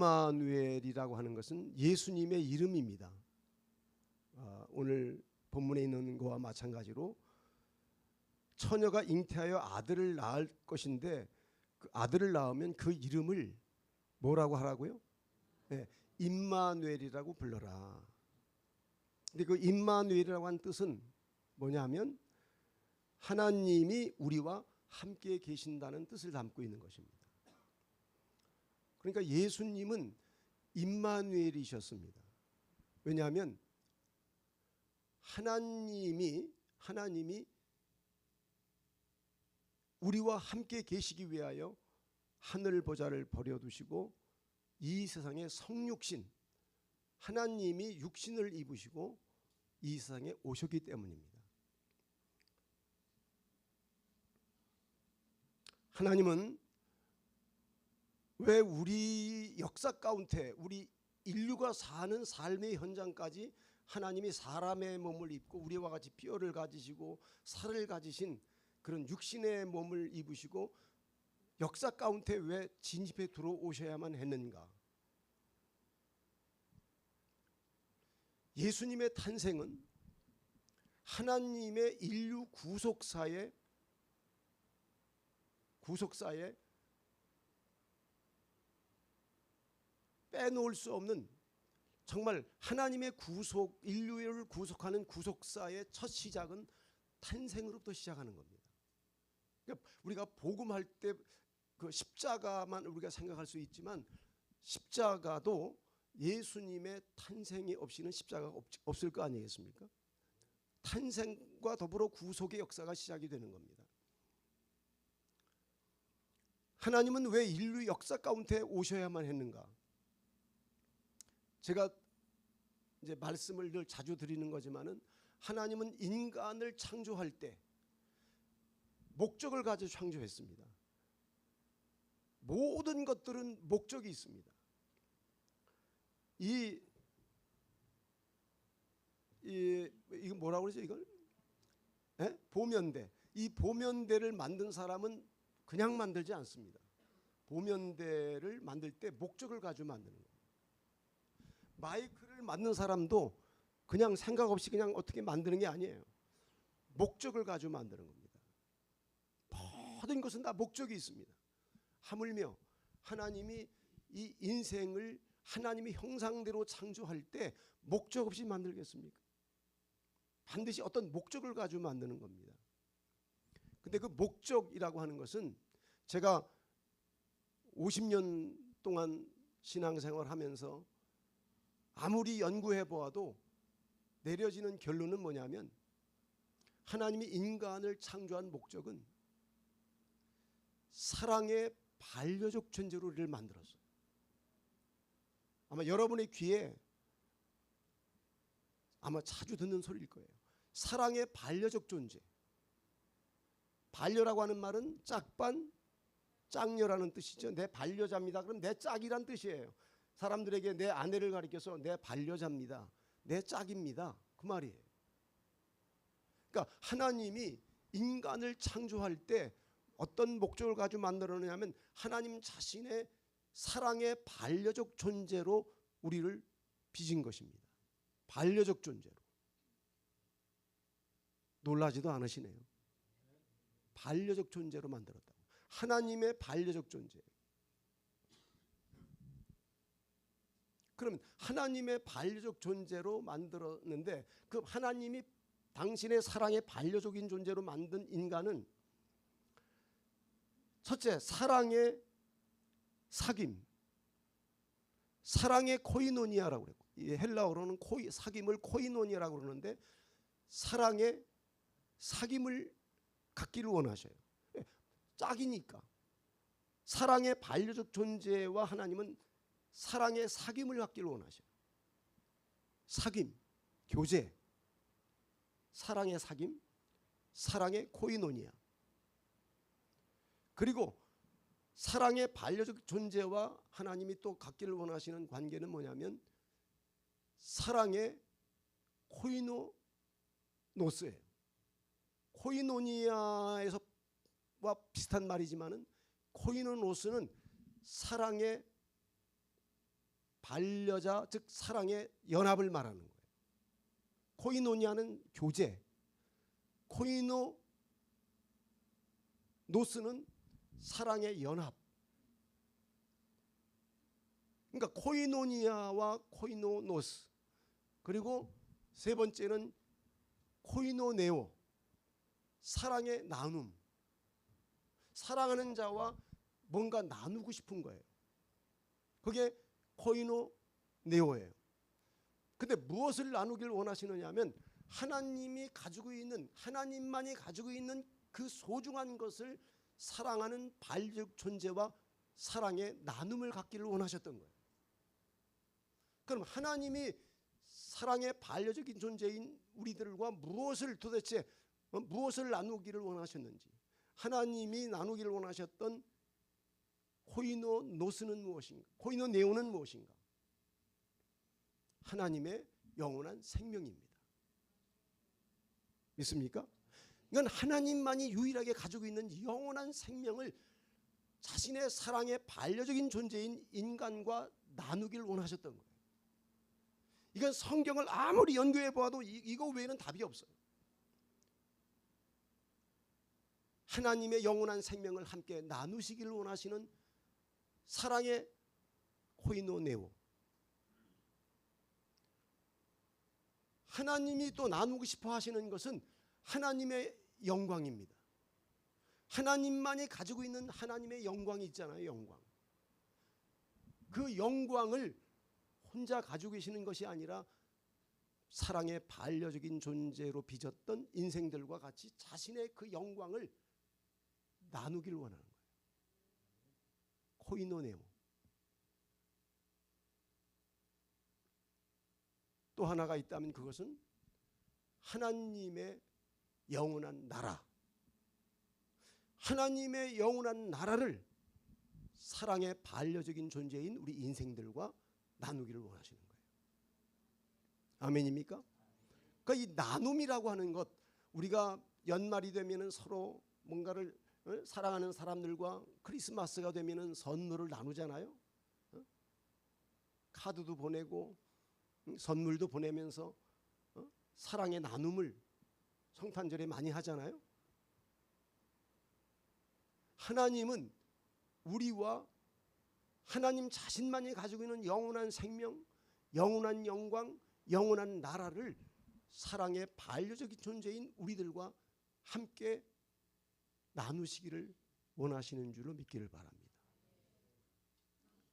임마누엘이라고 하는 것은 예수님의 이름입니다. 오늘 본문에 있는 것과 마찬가지로 처녀가 잉태하여 아들을 낳을 것인데 그 아들을 낳으면 그 이름을 뭐라고 하라고요? 네, 임마누엘이라고 불러라. 근데 그 임마누엘이라고 하는 뜻은 뭐냐면 하나님이 우리와 함께 계신다는 뜻을 담고 있는 것입니다. 그러니까 예수님은 임마누엘이셨습니다. 왜냐하면 하나님이 우리와 함께 계시기 위하여 하늘 보좌를 버려두시고 이 세상에 성육신 하나님이 육신을 입으시고 이 세상에 오셨기 때문입니다. 하나님은 왜 우리 역사 가운데 우리 인류가 사는 삶의 현장까지 하나님이 사람의 몸을 입고 우리와 같이 뼈를 가지시고 살을 가지신 그런 육신의 몸을 입으시고 역사 가운데 왜 진입해 들어오셔야만 했는가? 예수님의 탄생은 하나님의 인류 구속사에 빼놓을 수 없는 정말 하나님의 구속, 인류를 구속하는 구속사의 첫 시작은 탄생으로부터 시작하는 겁니다. 그러니까 우리가 복음할 때 그 십자가만 우리가 생각할 수 있지만 십자가도 예수님의 탄생이 없이는 십자가가 없을 거 아니겠습니까? 탄생과 더불어 구속의 역사가 시작이 되는 겁니다. 하나님은 왜 인류 역사 가운데 오셔야만 했는가? 제가 이제 말씀을 늘 자주 드리는 거지만은 하나님은 인간을 창조할 때 목적을 가지고 창조했습니다. 모든 것들은 목적이 있습니다. 이거 뭐라고 그러죠? 이걸? 보면대. 이 보면대를 만든 사람은 그냥 만들지 않습니다. 보면대를 만들 때 목적을 가지고 만드는 거예요. 마이크를 만든 사람도 그냥 생각 없이 그냥 어떻게 만드는 게 아니에요. 목적을 가지고 만드는 겁니다. 모든 것은 다 목적이 있습니다. 하물며 하나님이 이 인생을 하나님의 형상대로 창조할 때 목적 없이 만들겠습니까? 반드시 어떤 목적을 가지고 만드는 겁니다. 근데 그 목적이라고 하는 것은 제가 50년 동안 신앙생활 하면서 아무리 연구해 보아도 내려지는 결론은 뭐냐면 하나님이 인간을 창조한 목적은 사랑의 반려적 존재로 우리를 만들었어요. 아마 여러분의 귀에 아마 자주 듣는 소리일 거예요. 사랑의 반려적 존재. 반려라고 하는 말은 짝반, 짝녀라는 뜻이죠. 내 반려자입니다. 그럼 내 짝이란 뜻이에요. 사람들에게 내 아내를 가리켜서 내 반려자입니다. 내 짝입니다. 그 말이에요. 그러니까 하나님이 인간을 창조할 때 어떤 목적을 가지고 만들었냐면 하나님 자신의 사랑의 반려적 존재로 우리를 빚은 것입니다. 반려적 존재로. 놀라지도 않으시네요. 반려적 존재로 만들었다고. 하나님의 반려적 존재. 그러면 하나님의 반려적 존재로 만들었는데 그 하나님이 당신의 사랑의 반려적인 존재로 만든 인간은 첫째, 사랑의 사귐, 사랑의 코이노니아라고 그래요. 헬라어로는 사귐을 코이노니아라고 그러는데 사랑의 사귐을 갖기를 원하셔요. 짝이니까. 사랑의 반려적 존재와 하나님은 사랑의 사귐을 갖기를 원하셔요. 사귐, 교제, 사랑의 사귐, 사랑의 코이노니아. 그리고 사랑의 반려적 존재와 하나님이 또 갖기를 원하시는 관계는 뭐냐면 사랑의 코이노노스예요. 코이노니아에서와 비슷한 말이지만은 코이노노스는 사랑의 반려자 즉 사랑의 연합을 말하는 거예요. 코이노니아는 교제, 코이노노스는 사랑의 연합. 그러니까 코이노니아와 코이노노스, 그리고 세 번째는 코이노네오, 사랑의 나눔. 사랑하는 자와 뭔가 나누고 싶은 거예요. 그게 코이노네오예요. 근데 무엇을 나누길 원하시느냐 하면 하나님이 가지고 있는, 하나님만이 가지고 있는 그 소중한 것을 사랑하는 반려적 존재와 사랑의 나눔을 갖기를 원하셨던 거예요. 그럼 하나님이 사랑의 반려적인 존재인 우리들과 무엇을 도대체 무엇을 나누기를 원하셨는지, 하나님이 나누기를 원하셨던 코이노노스는 무엇인가, 코이노네오는 무엇인가? 하나님의 영원한 생명입니다. 믿습니까? 이건 하나님만이 유일하게 가지고 있는 영원한 생명을 자신의 사랑의 반려적인 존재인 인간과 나누기를 원하셨던 거예요. 이건 성경을 아무리 연구해 보아도 이거 외에는 답이 없어요. 하나님의 영원한 생명을 함께 나누시기를 원하시는 사랑의 코이노네오. 하나님이 또 나누고 싶어 하시는 것은 하나님의 영광입니다. 하나님만이 가지고 있는 하나님의 영광이 있잖아요. 영광. 그 영광을 혼자 가지고 계시는 것이 아니라 사랑의 반려적인 존재로 빚었던 인생들과 같이 자신의 그 영광을 나누기를 원하는 거예요. 코이노네오. 또 하나가 있다면 그것은 하나님의 영원한 나라. 하나님의 영원한 나라를 사랑의 반려적인 존재인 우리 인생들과 나누기를 원하시는 거예요. 아멘입니까? 그러니까 이 나눔이라고 하는 것, 우리가 연말이 되면은 서로 뭔가를 사랑하는 사람들과 크리스마스가 되면은 선물을 나누잖아요. 카드도 보내고 선물도 보내면서 사랑의 나눔을 성탄절에 많이 하잖아요. 하나님은 우리와 하나님 자신만이 가지고 있는 영원한 생명, 영원한 영광, 영원한 나라를 사랑의 반려적인 존재인 우리들과 함께 나누시기를 원하시는 줄로 믿기를 바랍니다.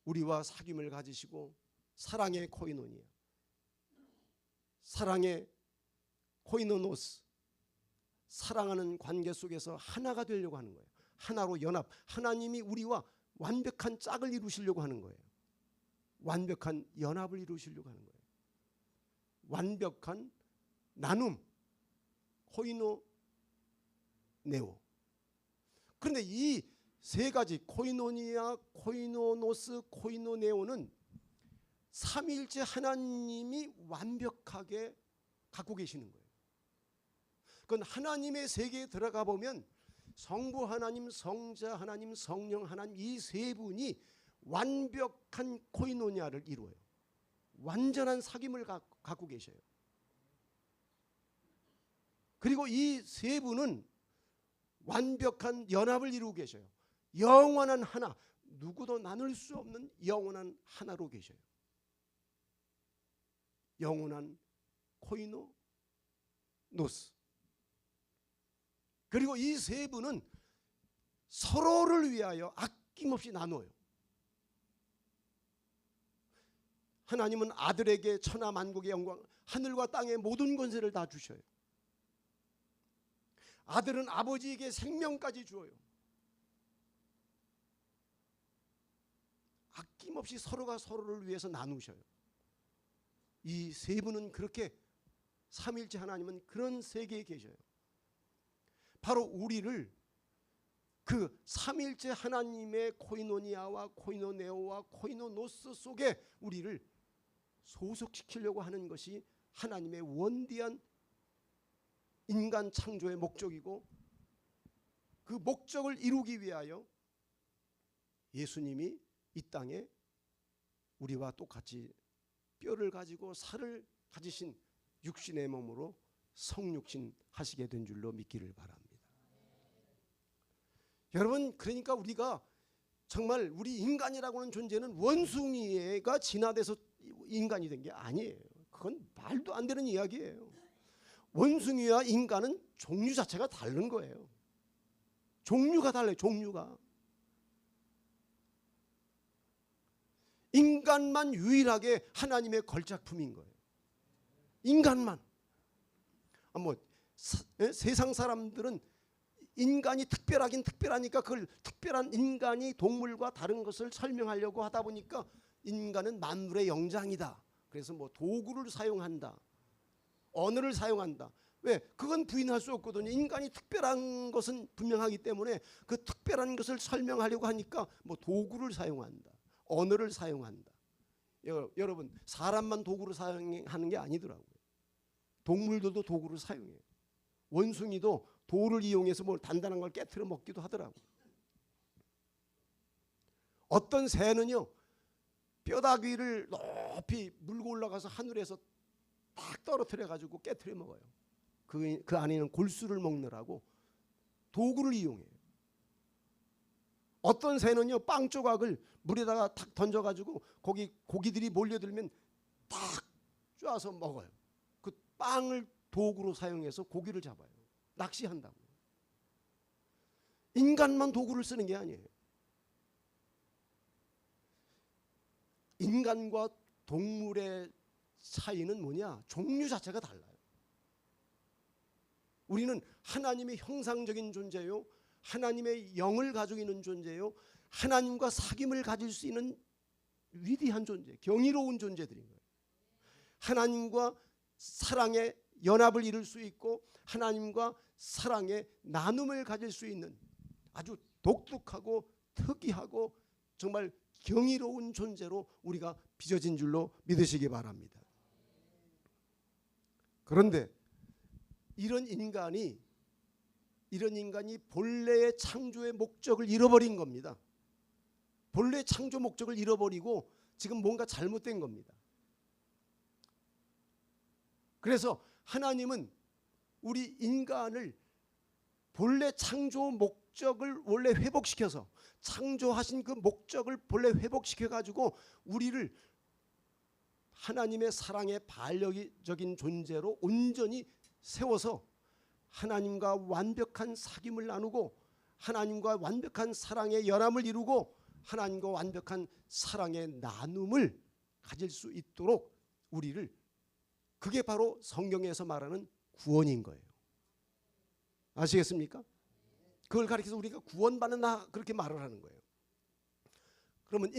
우리와 사귐을 가지시고 사랑의 코이노니아, 사랑의 코이노노스, 사랑하는 관계 속에서 하나가 되려고 하는 거예요. 하나로 연합. 하나님이 우리와 완벽한 짝을 이루시려고 하는 거예요. 완벽한 연합을 이루시려고 하는 거예요. 완벽한 나눔, 코이노네오. 그런데 이 세 가지 코이노니아, 코이노노스, 코이노네오는 삼위일체 하나님이 완벽하게 갖고 계시는 거예요. 그건 하나님의 세계에 들어가 보면 성부 하나님, 성자 하나님, 성령 하나님, 이 세 분이 완벽한 코이노니아를 이루어요. 완전한 사귐을 갖고 계셔요. 그리고 이 세 분은 완벽한 연합을 이루고 계셔요. 영원한 하나, 누구도 나눌 수 없는 영원한 하나로 계셔요. 영원한 코이노노스. 그리고 이 세 분은 서로를 위하여 아낌없이 나눠요. 하나님은 아들에게 천하 만국의 영광, 하늘과 땅의 모든 권세를 다 주셔요. 아들은 아버지에게 생명까지 주어요. 아낌없이 서로가 서로를 위해서 나누셔요. 이 세 분은 그렇게, 삼일째 하나님은 그런 세계에 계셔요. 바로 우리를 그 삼일째 하나님의 코이노니아와 코이노네오와 코이노노스 속에 우리를 소속시키려고 하는 것이 하나님의 원대한 인간 창조의 목적이고, 그 목적을 이루기 위하여 예수님이 이 땅에 우리와 똑같이 뼈를 가지고 살을 가지신 육신의 몸으로 성육신 하시게 된 줄로 믿기를 바랍니다. 여러분, 그러니까 우리가 정말 우리 인간이라고 하는 존재는 원숭이가 진화돼서 인간이 된 게 아니에요. 그건 말도 안 되는 이야기예요. 원숭이와 인간은 종류 자체가 다른 거예요. 종류가 달라요. 종류가. 인간만 유일하게 하나님의 걸작품인 거예요. 인간만. 세상 사람들은 인간이 특별하긴 특별하니까 그걸 특별한 인간이 동물과 다른 것을 설명하려고 하다 보니까 인간은 만물의 영장이다. 그래서 도구를 사용한다. 언어를 사용한다. 왜? 그건 부인할 수 없거든요. 인간이 특별한 것은 분명하기 때문에 그 특별한 것을 설명하려고 하니까 도구를 사용한다. 언어를 사용한다. 여러분, 사람만 도구를 사용하는 게 아니더라고요. 동물들도 도구를 사용해요. 원숭이도 돌을 이용해서 단단한 걸 깨트려 먹기도 하더라고요. 어떤 새는요, 뼈다귀를 높이 물고 올라가서 하늘에서 딱 떨어뜨려 가지고 깨트려 먹어요. 그 안에 있는 골수를 먹느라고 도구를 이용해요. 어떤 새는요, 빵 조각을 물에다가 탁 던져가지고 거기 고기들이 몰려들면 딱 쪼아서 먹어요. 그 빵을 도구로 사용해서 고기를 잡아요. 낚시한다고. 인간만 도구를 쓰는 게 아니에요. 인간과 동물의 차이는 뭐냐? 종류 자체가 달라요. 우리는 하나님의 형상적인 존재요, 하나님의 영을 가지고 있는 존재요, 하나님과 사귐을 가질 수 있는 위대한 존재, 경이로운 존재들인 거예요. 하나님과 사랑의 연합을 이룰 수 있고 하나님과 사랑의 나눔을 가질 수 있는 아주 독특하고 특이하고 정말 경이로운 존재로 우리가 빚어진 줄로 믿으시기 바랍니다. 그런데 이런 인간이 본래의 창조의 목적을 잃어버린 겁니다. 본래 창조 목적을 잃어버리고 지금 뭔가 잘못된 겁니다. 그래서 하나님은 우리 인간을 본래 창조 목적을 원래 회복시켜서, 창조하신 그 목적을 본래 회복시켜 가지고 우리를 하나님의 사랑의 반려적인 존재로 온전히 세워서 하나님과 완벽한 사귐을 나누고 하나님과 완벽한 사랑의 연합을 이루고 하나님과 완벽한 사랑의 나눔을 가질 수 있도록 우리를, 그게 바로 성경에서 말하는 구원인 거예요. 아시겠습니까? 그걸 가리켜서 우리가 구원받는다 그렇게 말을 하는 거예요. 그러면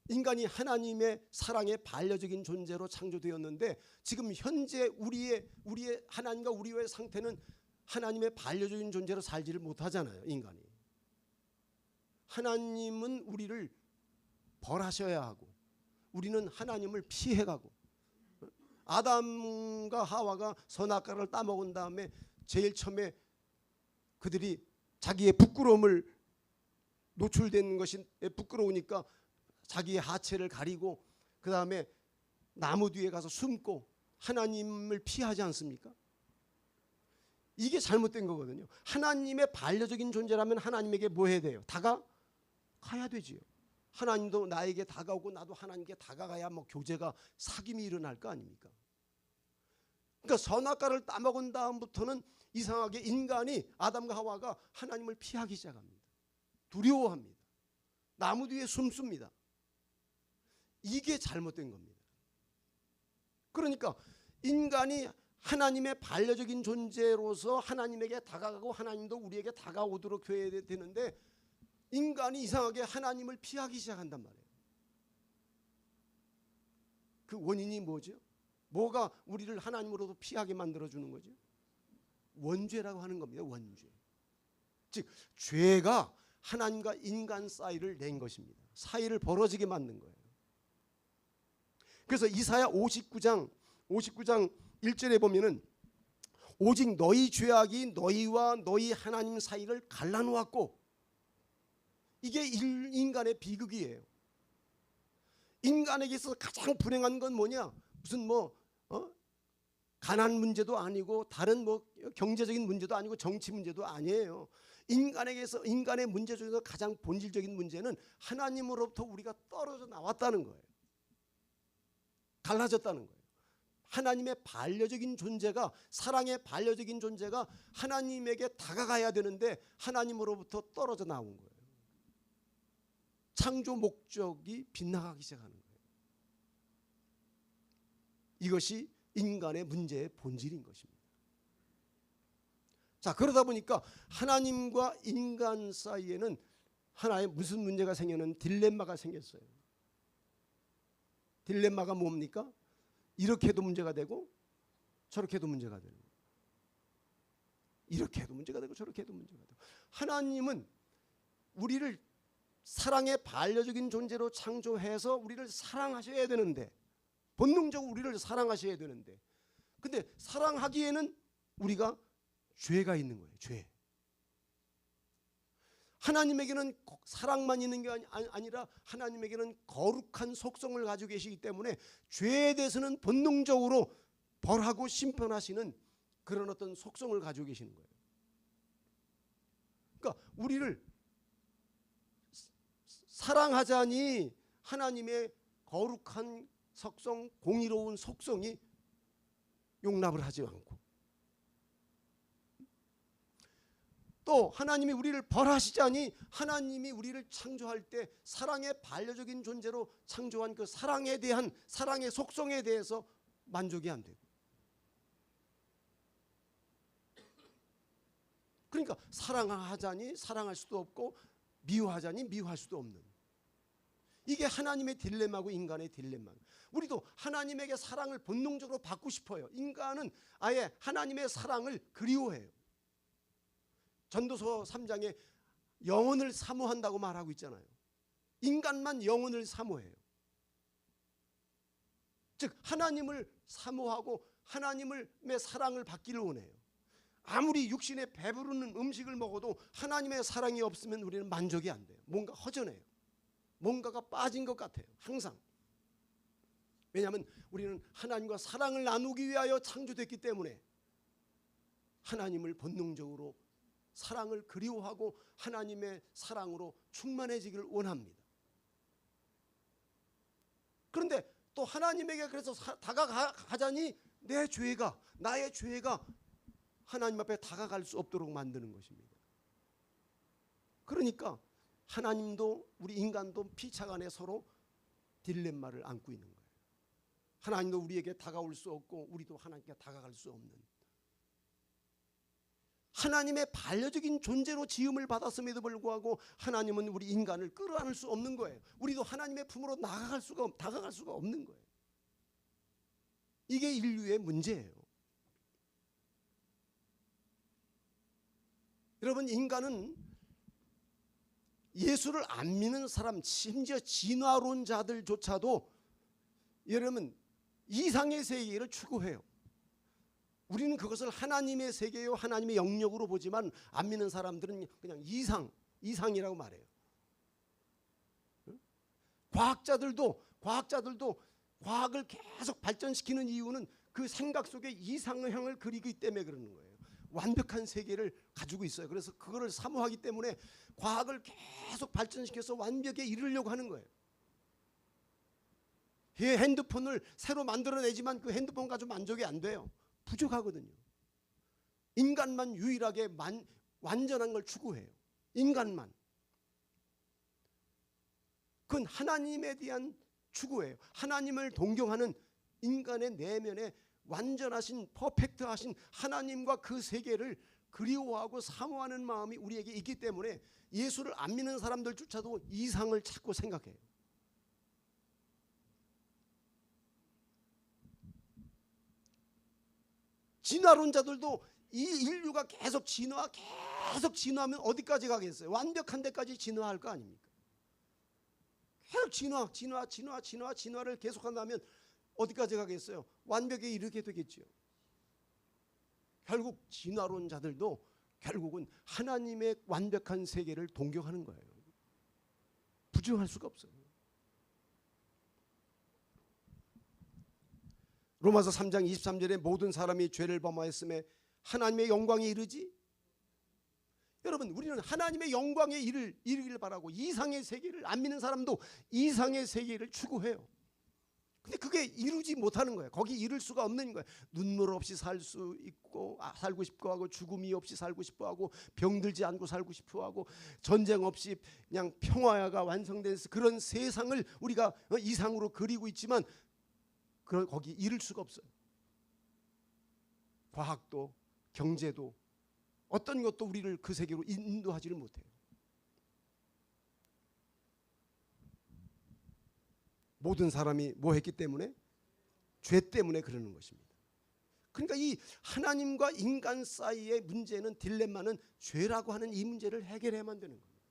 인간이 하나님의 사랑의 반려적인 존재로 창조되었는데 지금 현재 우리의 하나님과 우리의 상태는 하나님의 반려적인 존재로 살지를 못하잖아요. 인간이. 하나님은 우리를 벌하셔야 하고 우리는 하나님을 피해가고, 아담과 하와가 선악과를 따먹은 다음에 제일 처음에 그들이 자기의 부끄러움을 노출된 것이 부끄러우니까 자기의 하체를 가리고 그 다음에 나무 뒤에 가서 숨고 하나님을 피하지 않습니까? 이게 잘못된 거거든요. 하나님의 반려적인 존재라면 하나님에게 뭐 해야 돼요? 다가가야 되지요. 하나님도 나에게 다가오고 나도 하나님께 다가가야 교제가, 사귐이 일어날 거 아닙니까? 그러니까 선악과를 따먹은 다음부터는 이상하게 인간이, 아담과 하와가 하나님을 피하기 시작합니다. 두려워합니다. 나무 뒤에 숨습니다. 이게 잘못된 겁니다. 그러니까 인간이 하나님의 반려적인 존재로서 하나님에게 다가가고 하나님도 우리에게 다가오도록 해야 되는데 인간이 이상하게 하나님을 피하기 시작한단 말이에요. 그 원인이 뭐죠? 뭐가 우리를 하나님으로부터 피하게 만들어주는 거죠? 원죄라고 하는 겁니다. 원죄. 즉 죄가 하나님과 인간 사이를 낸 것입니다. 사이를 벌어지게 만든 거예요. 그래서 이사야 59장 1절에 보면은 오직 너희 죄악이 너희와 너희 하나님 사이를 갈라놓았고, 이게 인간의 비극이에요. 인간에게 있어서 가장 불행한 건 뭐냐? 무슨 가난 문제도 아니고 다른 경제적인 문제도 아니고 정치 문제도 아니에요. 인간에게서 인간의 문제 중에서 가장 본질적인 문제는 하나님으로부터 우리가 떨어져 나왔다는 거예요. 갈라졌다는 거예요. 하나님의 반려적인 존재가, 사랑의 반려적인 존재가 하나님에게 다가가야 되는데 하나님으로부터 떨어져 나온 거예요. 창조 목적이 빗나가기 시작하는 거예요. 이것이 인간의 문제의 본질인 것입니다. 자, 그러다 보니까 하나님과 인간 사이에는 하나의 무슨 문제가 생기는 딜레마가 생겼어요. 딜레마가 뭡니까? 이렇게 해도 문제가 되고 저렇게 해도 문제가 되는 거예요. 이렇게 해도 문제가 되고 저렇게 해도 문제가 되고. 하나님은 우리를 사랑의 반려적인 존재로 창조해서 우리를 사랑하셔야 되는데, 본능적으로 우리를 사랑하셔야 되는데, 근데 사랑하기에는 우리가 죄가 있는 거예요. 죄. 하나님에게는 사랑만 있는 게 아니라 하나님에게는 거룩한 속성을 가지고 계시기 때문에 죄에 대해서는 본능적으로 벌하고 심판하시는 그런 어떤 속성을 가지고 계시는 거예요. 그러니까 우리를 사랑하자니 하나님의 거룩한 속성, 공의로운 속성이 용납을 하지 않고, 또 하나님이 우리를 벌하시자니 하나님이 우리를 창조할 때 사랑의 반려적인 존재로 창조한 그 사랑에 대한, 사랑의 속성에 대해서 만족이 안 되고, 그러니까 사랑하자니 사랑할 수도 없고 미워하자니 미워할 수도 없는, 이게 하나님의 딜레마고 인간의 딜레마예요. 우리도 하나님에게 사랑을 본능적으로 받고 싶어요. 인간은 아예 하나님의 사랑을 그리워해요. 전도서 3장에 영혼을 사모한다고 말하고 있잖아요. 인간만 영혼을 사모해요. 즉 하나님을 사모하고 하나님의 사랑을 받기를 원해요. 아무리 육신에 배부르는 음식을 먹어도 하나님의 사랑이 없으면 우리는 만족이 안 돼요. 뭔가 허전해요. 뭔가가 빠진 것 같아요. 항상. 왜냐하면 우리는 하나님과 사랑을 나누기 위하여 창조됐기 때문에 하나님을 본능적으로 사랑을 그리워하고 하나님의 사랑으로 충만해지기를 원합니다. 그런데 또 하나님에게 그래서 다가가자니 내 죄가, 나의 죄가 하나님 앞에 다가갈 수 없도록 만드는 것입니다. 그러니까 하나님도 우리 인간도 피차간에 서로 딜레마를 안고 있는 거예요. 하나님도 우리에게 다가올 수 없고 우리도 하나님께 다가갈 수 없는, 하나님의 반려적인 존재로 지음을 받았음에도 불구하고 하나님은 우리 인간을 끌어안을 수 없는 거예요. 우리도 하나님의 품으로 다가갈 수가 없는 거예요. 이게 인류의 문제예요. 여러분, 인간은 예수를 안 믿는 사람, 심지어 진화론자들조차도 여러분 이상의 세계를 추구해요. 우리는 그것을 하나님의 세계요, 하나님의 영역으로 보지만 안 믿는 사람들은 그냥 이상이라고 말해요. 과학자들도 과학을 계속 발전시키는 이유는 그 생각 속에 이상형을 그리기 때문에 그러는 거예요. 완벽한 세계를 가지고 있어요. 그래서 그거를 사모하기 때문에 과학을 계속 발전시켜서 완벽에 이르려고 하는 거예요. 핸드폰을 새로 만들어내지만 그 핸드폰 가지고 만족이 안 돼요. 부족하거든요. 인간만 유일하게 완전한 걸 추구해요. 인간만. 그건 하나님에 대한 추구예요. 하나님을 동경하는 인간의 내면에 완전하신 퍼펙트하신 하나님과 그 세계를 그리워하고 사모하는 마음이 우리에게 있기 때문에 예수를 안 믿는 사람들조차도 이상을 찾고 생각해요. 진화론자들도 이 인류가 계속 진화하면 어디까지 가겠어요? 완벽한 데까지 진화할 거 아닙니까? 계속 진화를 계속한다면 어디까지 가겠어요? 완벽에 이르게 되겠죠. 결국 진화론자들도 결국은 하나님의 완벽한 세계를 동경하는 거예요. 부정할 수가 없어요. 로마서 3장 23절에 모든 사람이 죄를 범하였음에 하나님의 영광에 이르지. 여러분, 우리는 하나님의 영광에 이르기를 바라고 이상의 세계를, 안 믿는 사람도 이상의 세계를 추구해요. 근데 그게 이루지 못하는 거예요. 거기 이룰 수가 없는 거예요. 눈물 없이 살 수 있고, 살고 싶어 하고, 죽음이 없이 살고 싶어 하고, 병들지 않고 살고 싶어 하고, 전쟁 없이 그냥 평화가 완성된 그런 세상을 우리가 이상으로 그리고 있지만 거기 이룰 수가 없어요. 과학도 경제도 어떤 것도 우리를 그 세계로 인도하지를 못해요. 모든 사람이 뭐 했기 때문에? 죄 때문에 그러는 것입니다. 그러니까 이 하나님과 인간 사이의 문제는, 딜레마는 죄라고 하는 이 문제를 해결해야만 되는 겁니다.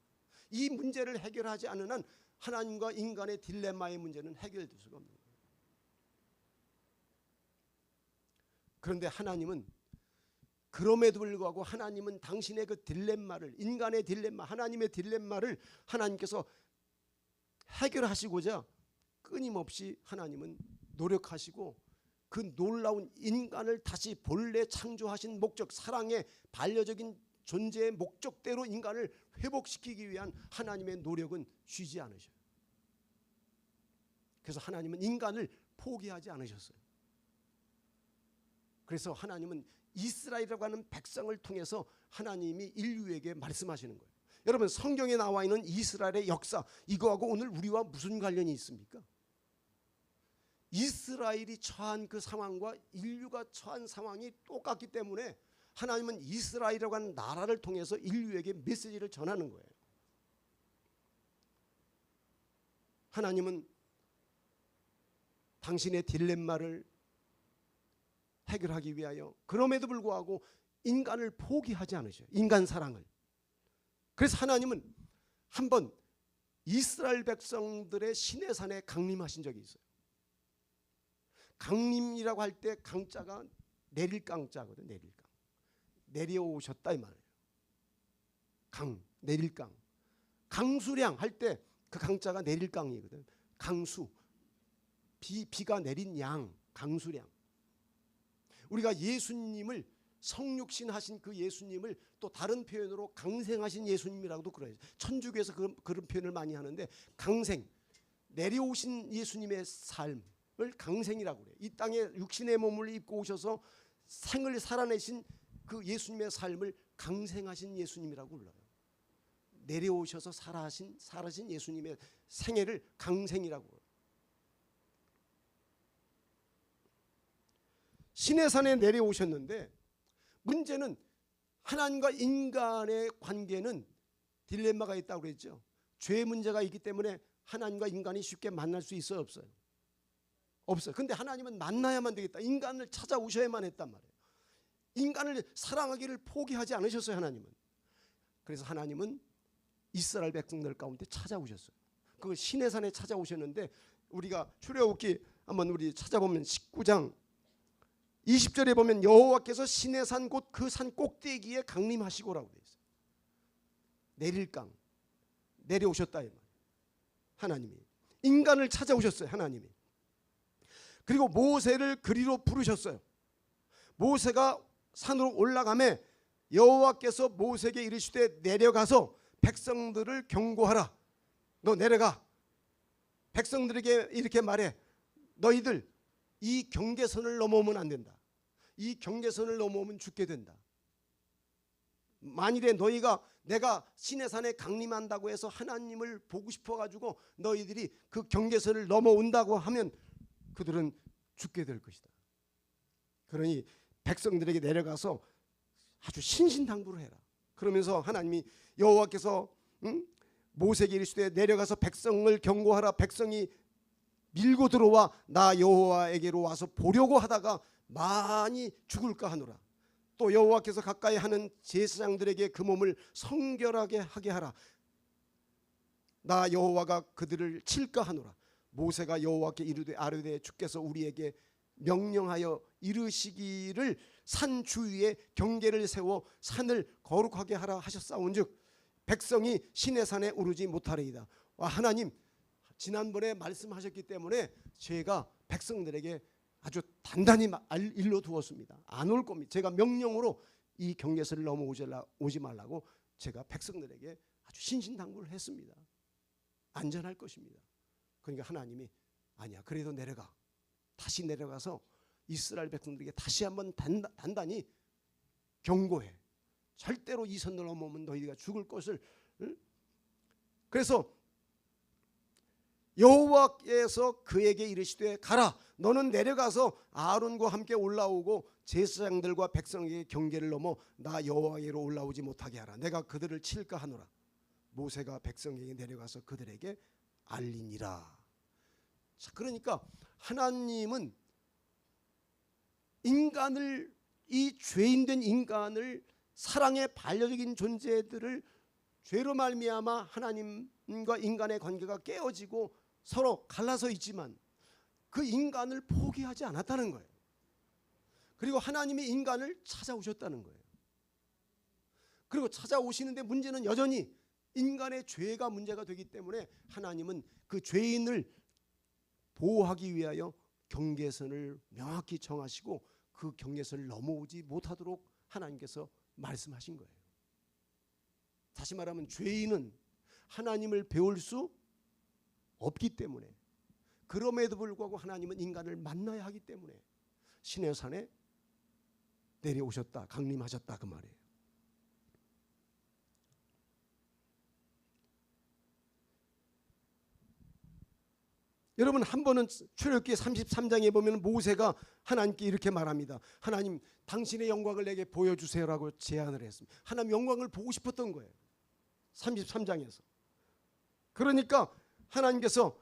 이 문제를 해결하지 않는 한 하나님과 인간의 딜레마의 문제는 해결될 수가 없는 거예요. 그런데 하나님은, 그럼에도 불구하고 하나님은 당신의 그 딜레마를, 인간의 딜레마, 하나님의 딜레마를 하나님께서 해결하시고자 끊임없이 하나님은 노력하시고, 그 놀라운 인간을 다시 본래 창조하신 목적, 사랑의 반려적인 존재의 목적대로 인간을 회복시키기 위한 하나님의 노력은 쉬지 않으셔요. 그래서 하나님은 인간을 포기하지 않으셨어요. 그래서 하나님은 이스라엘이라고 하는 백성을 통해서 하나님이 인류에게 말씀하시는 거예요. 여러분, 성경에 나와 있는 이스라엘의 역사, 이거하고 오늘 우리와 무슨 관련이 있습니까? 이스라엘이 처한 그 상황과 인류가 처한 상황이 똑같기 때문에 하나님은 이스라엘이라고 하는 나라를 통해서 인류에게 메시지를 전하는 거예요. 하나님은 당신의 딜레마를 해결하기 위하여 그럼에도 불구하고 인간을 포기하지 않으셔요. 인간 사랑을. 그래서 하나님은 한번 이스라엘 백성들의 시내산에 강림하신 적이 있어요. 강림이라고 할 때 강자가 내릴 강자거든. 내릴 강. 내려오셨다 이 말이에요. 강, 내릴 강. 강수량 할 때 그 강자가 내릴 강이거든. 강수. 비가 내린 양, 강수량. 우리가 예수님을, 성육신 하신 그 예수님을 또 다른 표현으로 강생하신 예수님이라고도 그래요. 천주교에서 그런 표현을 많이 하는데, 강생, 내려오신 예수님의 삶을 강생이라고 그래요. 이 땅에 육신의 몸을 입고 오셔서 생을 살아내신 그 예수님의 삶을 강생하신 예수님이라고 불러요. 내려오셔서 살아신 예수님의 생애를 강생이라고 해요. 시내산에 내려오셨는데, 문제는 하나님과 인간의 관계는 딜레마가 있다고 그랬죠. 죄 문제가 있기 때문에 하나님과 인간이 쉽게 만날 수 있어요, 없어요? 없어요. 근데 하나님은 만나야만 되겠다. 인간을 찾아오셔야만 했단 말이에요. 인간을 사랑하기를 포기하지 않으셨어요, 하나님은. 그래서 하나님은 이스라엘 백성들 가운데 찾아오셨어요. 그 시내산에 찾아오셨는데, 우리가 출애굽기 한번 우리 찾아보면 19장 20절에 보면 여호와께서 시내산 곧 그 산 꼭대기에 강림하시고라고 되어 있어요. 내릴 강, 내려오셨다 이 말. 하나님이 인간을 찾아오셨어요, 하나님이. 그리고 모세를 그리로 부르셨어요. 모세가 산으로 올라가매 여호와께서 모세에게 이르시되 내려가서 백성들을 경고하라. 너 내려가. 백성들에게 이렇게 말해. 너희들 이 경계선을 넘어오면 안 된다. 이 경계선을 넘어오면 죽게 된다. 만일에 너희가 내가 시내산에 강림한다고 해서 하나님을 보고 싶어가지고 너희들이 그 경계선을 넘어온다고 하면 그들은 죽게 될 것이다. 그러니 백성들에게 내려가서 아주 신신당부를 해라. 그러면서 하나님이 여호와께서 모세에게 이르시되 내려가서 백성을 경고하라. 백성이 밀고 들어와 나 여호와에게로 와서 보려고 하다가 많이 죽을까 하노라. 또 여호와께서 가까이 하는 제사장들에게 그 몸을 성결하게 하게 하라. 나 여호와가 그들을 칠까 하노라. 모세가 여호와께 이르되 아뢰되 주께서 우리에게 명령하여 이르시기를 산 주위에 경계를 세워 산을 거룩하게 하라 하셨사온즉 백성이 시내산에 오르지 못하리이다. 하나님 지난번에 말씀하셨기 때문에 제가 백성들에게 아주 단단히 일러 두었습니다. 안 올 겁니다. 제가 명령으로 이 경계선을 넘어오지 말라고 제가 백성들에게 아주 신신당부를 했습니다. 안전할 것입니다. 그러니까 하나님이 아니야, 그래도 내려가. 다시 내려가서 이스라엘 백성들에게 다시 한번 단단히 경고해. 절대로 이 선을 넘어오면 너희가 죽을 것을. 그래서 여호와께서 그에게 이르시되 가라, 너는 내려가서 아론과 함께 올라오고 제사장들과 백성에게 경계를 넘어 나 여호와께로 올라오지 못하게 하라. 내가 그들을 칠까 하노라. 모세가 백성에게 내려가서 그들에게 알리니라. 자, 그러니까 하나님은 인간을, 이 죄인된 인간을, 사랑의 반려적인 존재들을 죄로 말미암아 하나님과 인간의 관계가 깨어지고 서로 갈라서 있지만 그 인간을 포기하지 않았다는 거예요. 그리고 하나님이 인간을 찾아오셨다는 거예요. 그리고 찾아오시는데 문제는 여전히 인간의 죄가 문제가 되기 때문에 하나님은 그 죄인을 보호하기 위하여 경계선을 명확히 정하시고 그 경계선을 넘어오지 못하도록 하나님께서 말씀하신 거예요. 다시 말하면 죄인은 하나님을 배울 수 없기 때문에, 그럼에도 불구하고 하나님은 인간을 만나야 하기 때문에 시내산에 내려오셨다, 강림하셨다, 그 말이에요. 여러분, 한 번은 출애굽기 33장에 보면 모세가 하나님께 이렇게 말합니다. 하나님, 당신의 영광을 내게 보여주세요라고 제안을 했습니다. 하나님 영광을 보고 싶었던 거예요. 33장에서. 그러니까 하나님께서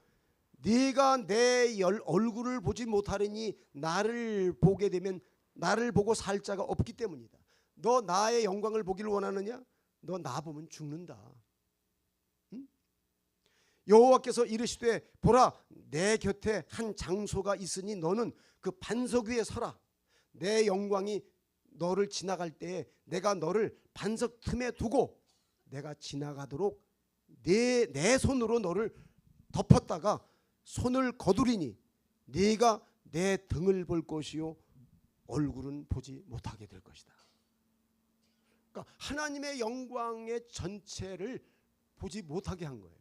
네가 내 얼굴을 보지 못하리니 나를 보게 되면 나를 보고 살 자가 없기 때문이다. 너 나의 영광을 보기를 원하느냐? 너 나 보면 죽는다. 응? 여호와께서 이르시되 보라, 내 곁에 한 장소가 있으니 너는 그 반석 위에 서라. 내 영광이 너를 지나갈 때에 내가 너를 반석 틈에 두고 내가 지나가도록 내 손으로 너를 덮었다가 손을 거두리니 네가 내 등을 볼 것이요 얼굴은 보지 못하게 될 것이다. 그러니까 하나님의 영광의 전체를 보지 못하게 한 거예요.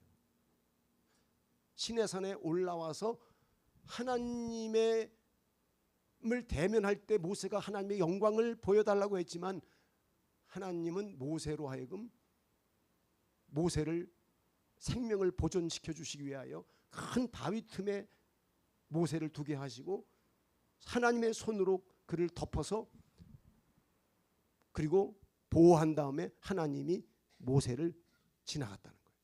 시내산에 올라와서 하나님을 대면할 때 모세가 하나님의 영광을 보여달라고 했지만 하나님은 모세로 하여금 모세를 생명을 보존시켜 주시기 위하여 큰 바위 틈에 모세를 두게 하시고 하나님의 손으로 그를 덮어서 그리고 보호한 다음에 하나님이 모세를 지나갔다는 거예요.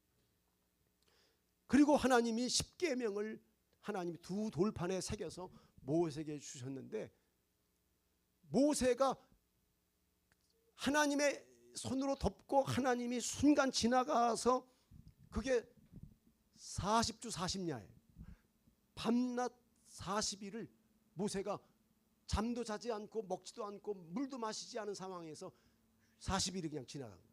그리고 하나님이 십계명을 하나님이 두 돌판에 새겨서 모세에게 주셨는데 모세가 하나님의 손으로 덮고 하나님이 순간 지나가서 그게 40주 40야예요. 밤낮 40일을 모세가 잠도 자지 않고 먹지도 않고 물도 마시지 않은 상황에서 40일이 그냥 지나간 거예요.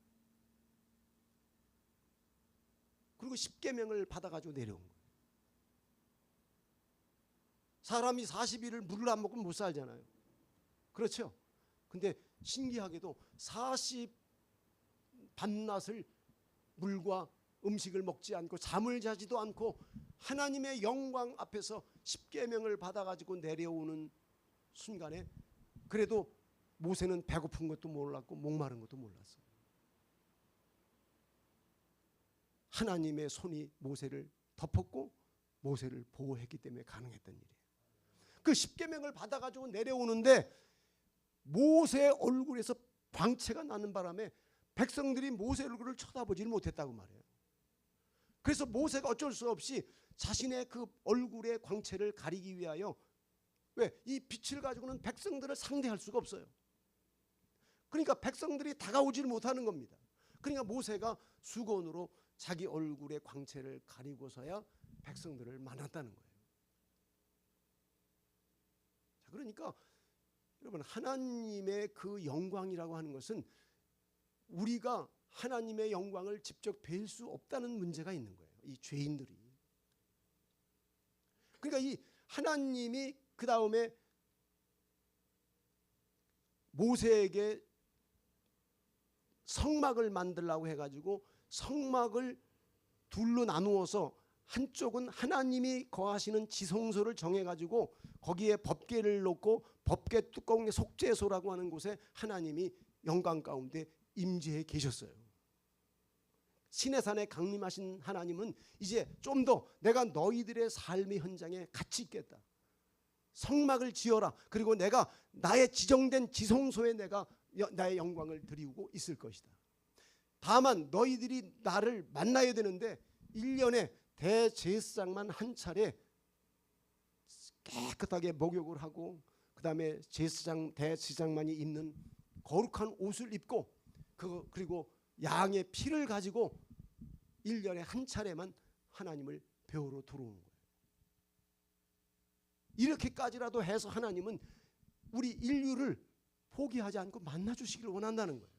그리고 십계명을 받아가지고 내려온 거예요. 사람이 40일을 물을 안 먹으면 못 살잖아요. 그렇죠? 근데 신기하게도 40 밤낮을 물과 음식을 먹지 않고 잠을 자지도 않고 하나님의 영광 앞에서 십계명을 받아가지고 내려오는 순간에 그래도 모세는 배고픈 것도 몰랐고 목마른 것도 몰랐어요. 하나님의 손이 모세를 덮었고 모세를 보호했기 때문에 가능했던 일이에요. 그 십계명을 받아가지고 내려오는데 모세의 얼굴에서 광채가 나는 바람에 백성들이 모세 얼굴을 쳐다보지를 못했다고 말해요. 그래서 모세가 어쩔 수 없이 자신의 그 얼굴의 광채를 가리기 위하여 왜? 이 빛을 가지고는 백성들을 상대할 수가 없어요. 그러니까 백성들이 다가오지를 못하는 겁니다. 그러니까 모세가 수건으로 자기 얼굴의 광채를 가리고서야 백성들을 만났다는 거예요. 자, 그러니까 여러분, 하나님의 그 영광이라고 하는 것은 우리가 하나님의 영광을 직접 뵐 수 없다는 문제가 있는 거예요. 이 죄인들이. 그러니까 이 하나님이 그 다음에 모세에게 성막을 만들라고 해가지고 성막을 둘로 나누어서 한쪽은 하나님이 거하시는 지성소를 정해가지고 거기에 법궤를 놓고 법궤 뚜껑에 속죄소라고 하는 곳에 하나님이 영광 가운데 임재해 계셨어요. 시내산에 강림하신 하나님은 이제 좀 더 내가 너희들의 삶의 현장에 같이 있겠다. 성막을 지어라. 그리고 내가 나의 지정된 지성소에 내가 나의 영광을 드리고 있을 것이다. 다만 너희들이 나를 만나야 되는데 1년에 대제사장만 한 차례 깨끗하게 목욕을 하고 그 다음에 대제사장만이 입는 거룩한 옷을 입고 그리고 양의 피를 가지고 1년에 한 차례만 하나님을 배우러 들어오는 거예요. 이렇게까지라도 해서 하나님은 우리 인류를 포기하지 않고 만나주시기를 원한다는 거예요.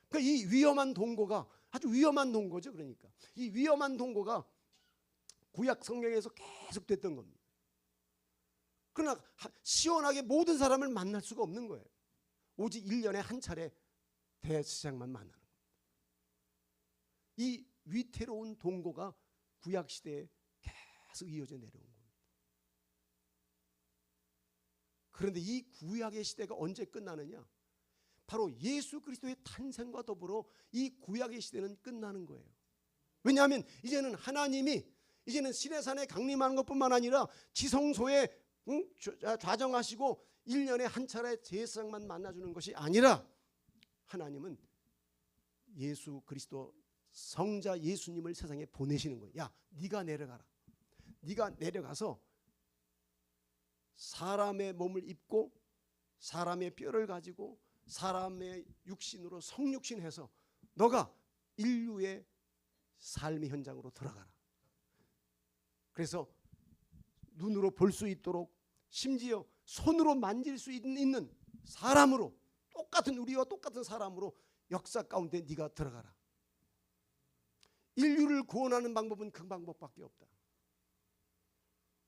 그러니까 이 위험한 동거가 아주 위험한 동거죠. 그러니까 이 위험한 동거가 구약 성경에서 계속 됐던 겁니다. 그러나 시원하게 모든 사람을 만날 수가 없는 거예요. 오직 1년에 한 차례 대제사장만 만나는 겁니다. 이 위태로운 동거가 구약 시대에 계속 이어져 내려온 겁니다. 그런데 이 구약의 시대가 언제 끝나느냐? 바로 예수 그리스도의 탄생과 더불어 이 구약의 시대는 끝나는 거예요. 왜냐하면 이제는 하나님이 이제는 시내산에 강림하는 것뿐만 아니라 지성소에 좌정하시고 1년에 한 차례 제사장만 만나주는 것이 아니라 하나님은 예수 그리스도 성자 예수님을 세상에 보내시는 거예요. 야, 네가 내려가라. 네가 내려가서 사람의 몸을 입고 사람의 뼈를 가지고 사람의 육신으로 성육신해서 너가 인류의 삶의 현장으로 들어가라. 그래서 눈으로 볼 수 있도록 심지어 손으로 만질 수 있는 사람으로 우리와 똑같은 사람으로 역사 가운데 네가 들어가라. 인류를 구원하는 방법은 그 방법밖에 없다.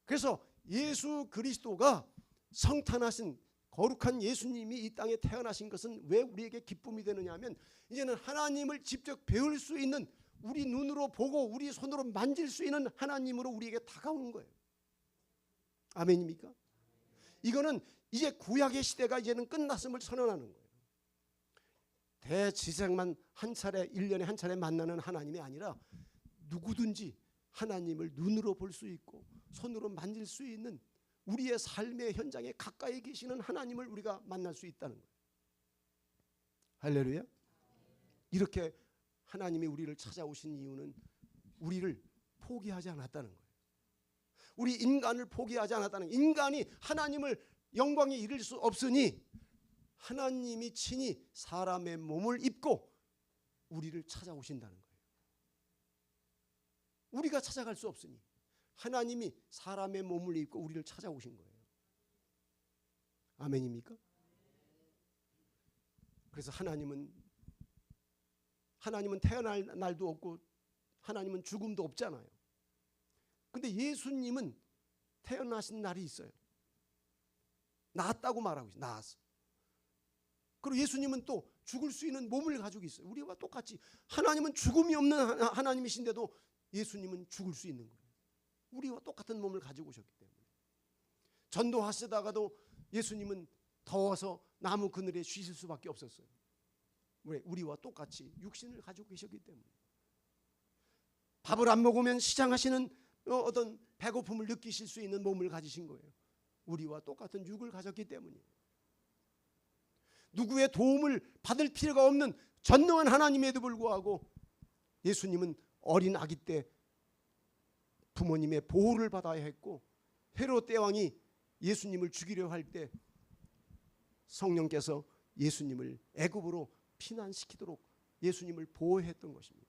그래서 예수 그리스도가 성탄하신 거룩한 예수님이 이 땅에 태어나신 것은 왜 우리에게 기쁨이 되느냐 하면 이제는 하나님을 직접 배울 수 있는 우리 눈으로 보고 우리 손으로 만질 수 있는 하나님으로 우리에게 다가오는 거예요. 아멘입니까? 이거는 이제 구약의 시대가 이제는 끝났음을 선언하는 거예요. 대제사장만 한 차례 1년에 한 차례 만나는 하나님이 아니라 누구든지 하나님을 눈으로 볼 수 있고 손으로 만질 수 있는 우리의 삶의 현장에 가까이 계시는 하나님을 우리가 만날 수 있다는 거예요. 할렐루야. 이렇게 하나님이 우리를 찾아오신 이유는 우리를 포기하지 않았다는 거예요. 우리 인간을 포기하지 않았다는 거예요. 인간이 하나님을 영광에 이를 수 없으니 하나님이 친히 사람의 몸을 입고 우리를 찾아오신다는 거예요. 우리가 찾아갈 수 없으니 하나님이 사람의 몸을 입고 우리를 찾아오신 거예요. 아멘입니까? 그래서 하나님은 태어날 날도 없고 하나님은 죽음도 없잖아요. 근데 예수님은 태어나신 날이 있어요. 낳았다고 말하고 있어요. 낳았어. 그리고 예수님은 또 죽을 수 있는 몸을 가지고 있어요. 우리와 똑같이 하나님은 죽음이 없는 하나님이신데도 예수님은 죽을 수 있는 거예요. 우리와 똑같은 몸을 가지고 오셨기 때문에. 전도하시다가도 예수님은 더워서 나무 그늘에 쉬실 수밖에 없었어요. 왜? 우리와 똑같이 육신을 가지고 계셨기 때문에. 밥을 안 먹으면 시장하시는 어떤 배고픔을 느끼실 수 있는 몸을 가지신 거예요. 우리와 똑같은 육을 가졌기 때문이에요. 누구의 도움을 받을 필요가 없는 전능한 하나님에도 불구하고 예수님은 어린 아기 때 부모님의 보호를 받아야 했고 헤롯 대왕이 예수님을 죽이려 할 때 성령께서 예수님을 애굽으로 피난시키도록 예수님을 보호했던 것입니다.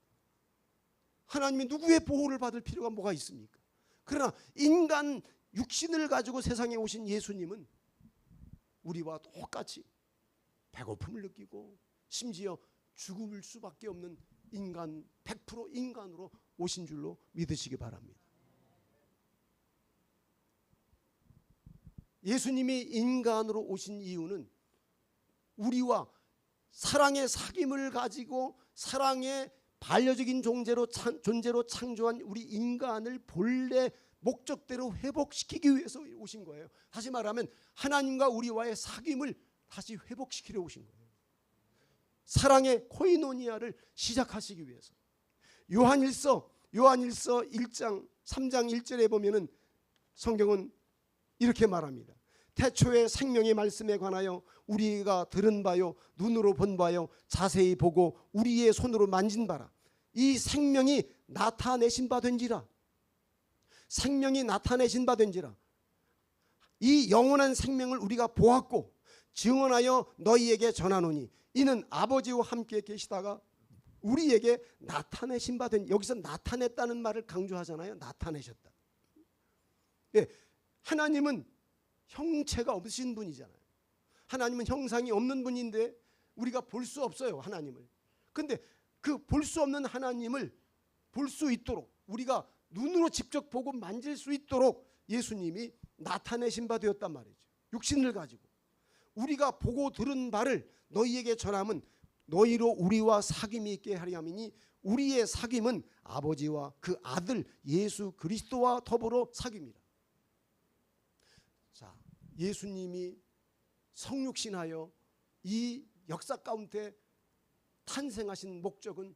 하나님이 누구의 보호를 받을 필요가 뭐가 있습니까? 그러나 인간 육신을 가지고 세상에 오신 예수님은 우리와 똑같이 배고픔을 느끼고 심지어 죽을 수밖에 없는 인간 100% 인간으로 오신 줄로 믿으시기 바랍니다. 예수님이 인간으로 오신 이유는 우리와 사랑의 사귐을 가지고 사랑의 반려적인 존재로 창조한 우리 인간을 본래 목적대로 회복시키기 위해서 오신 거예요. 다시 말하면 하나님과 우리와의 사귐을 다시 회복시키려 오신 거예요. 사랑의 코이노니아를 시작하시기 위해서. 요한일서 1장 3장 1절에 보면은 성경은 이렇게 말합니다. 태초에 생명의 말씀에 관하여 우리가 들은 바요 눈으로 본 바요 자세히 보고 우리의 손으로 만진 바라. 이 생명이 나타내신 바 된지라. 생명이 나타내신 바 된지라. 이 영원한 생명을 우리가 보았고 증언하여 너희에게 전하노니 이는 아버지와 함께 계시다가 우리에게 나타내신 바 된. 여기서 나타냈다는 말을 강조하잖아요. 나타내셨다. 예, 하나님은 형체가 없으신 분이잖아요. 하나님은 형상이 없는 분인데 우리가 볼 수 없어요, 하나님을. 근데 그 볼 수 없는 하나님을 볼 수 있도록, 우리가 눈으로 직접 보고 만질 수 있도록 예수님이 나타내신 바 되었단 말이죠. 육신을 가지고. 우리가 보고 들은 바를 너희에게 전함은 너희로 우리와 사귐이 있게 하려 함이니 우리의 사귐은 아버지와 그 아들 예수 그리스도와 더불어 사귐이라. 자, 예수님이 성육신하여 이 역사 가운데 탄생하신 목적은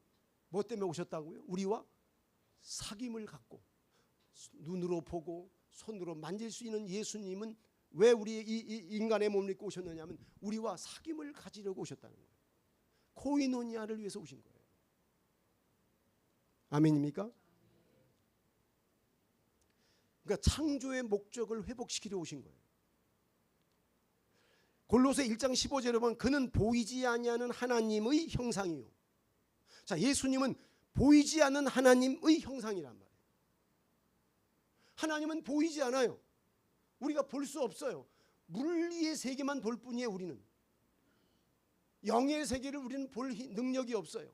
뭐 때문에 오셨다고요? 우리와 사귐을 갖고 눈으로 보고 손으로 만질 수 있는 예수님은 왜 우리 이 인간의 몸을 입고 오셨느냐 하면 우리와 사귐을 가지려고 오셨다는 거예요. 코이노니아를 위해서 오신 거예요. 아멘입니까? 그러니까 창조의 목적을 회복시키려 오신 거예요. 골로새 1장 15절에 보면 그는 보이지 아니하는 하나님의 형상이요. 자, 예수님은 보이지 않는 하나님의 형상이란 말이에요. 하나님은 보이지 않아요. 우리가 볼 수 없어요. 물리의 세계만 볼 뿐이에요. 우리는 영의 세계를 우리는 볼 능력이 없어요.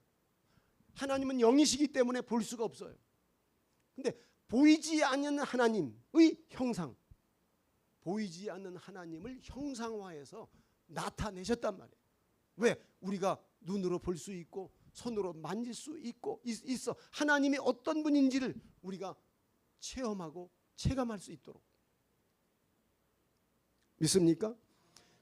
하나님은 영이시기 때문에 볼 수가 없어요. 근데 보이지 않는 하나님의 형상, 보이지 않는 하나님을 형상화해서 나타내셨단 말이에요. 왜? 우리가 눈으로 볼 수 있고 손으로 만질 수 있어. 하나님이 어떤 분인지를 우리가 체험하고 체감할 수 있도록. 믿습니까?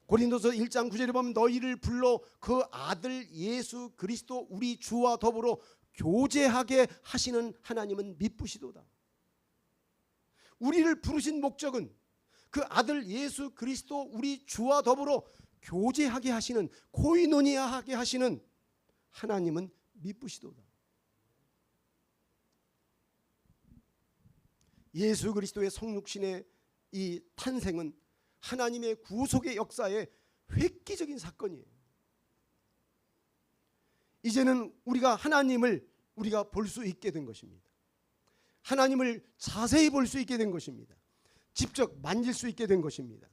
고린도서 1장 9절에 보면 너희를 불러 그 아들 예수 그리스도 우리 주와 더불어 교제하게 하시는 하나님은 미쁘시도다. 우리를 부르신 목적은 그 아들 예수 그리스도 우리 주와 더불어 교제하게 하시는, 코이노니아하게 하시는 하나님은 미쁘시도다. 예수 그리스도의 성육신의 이 탄생은 하나님의 구속의 역사의 획기적인 사건이에요. 이제는 우리가 하나님을 우리가 볼 수 있게 된 것입니다. 하나님을 자세히 볼 수 있게 된 것입니다. 직접 만질 수 있게 된 것입니다.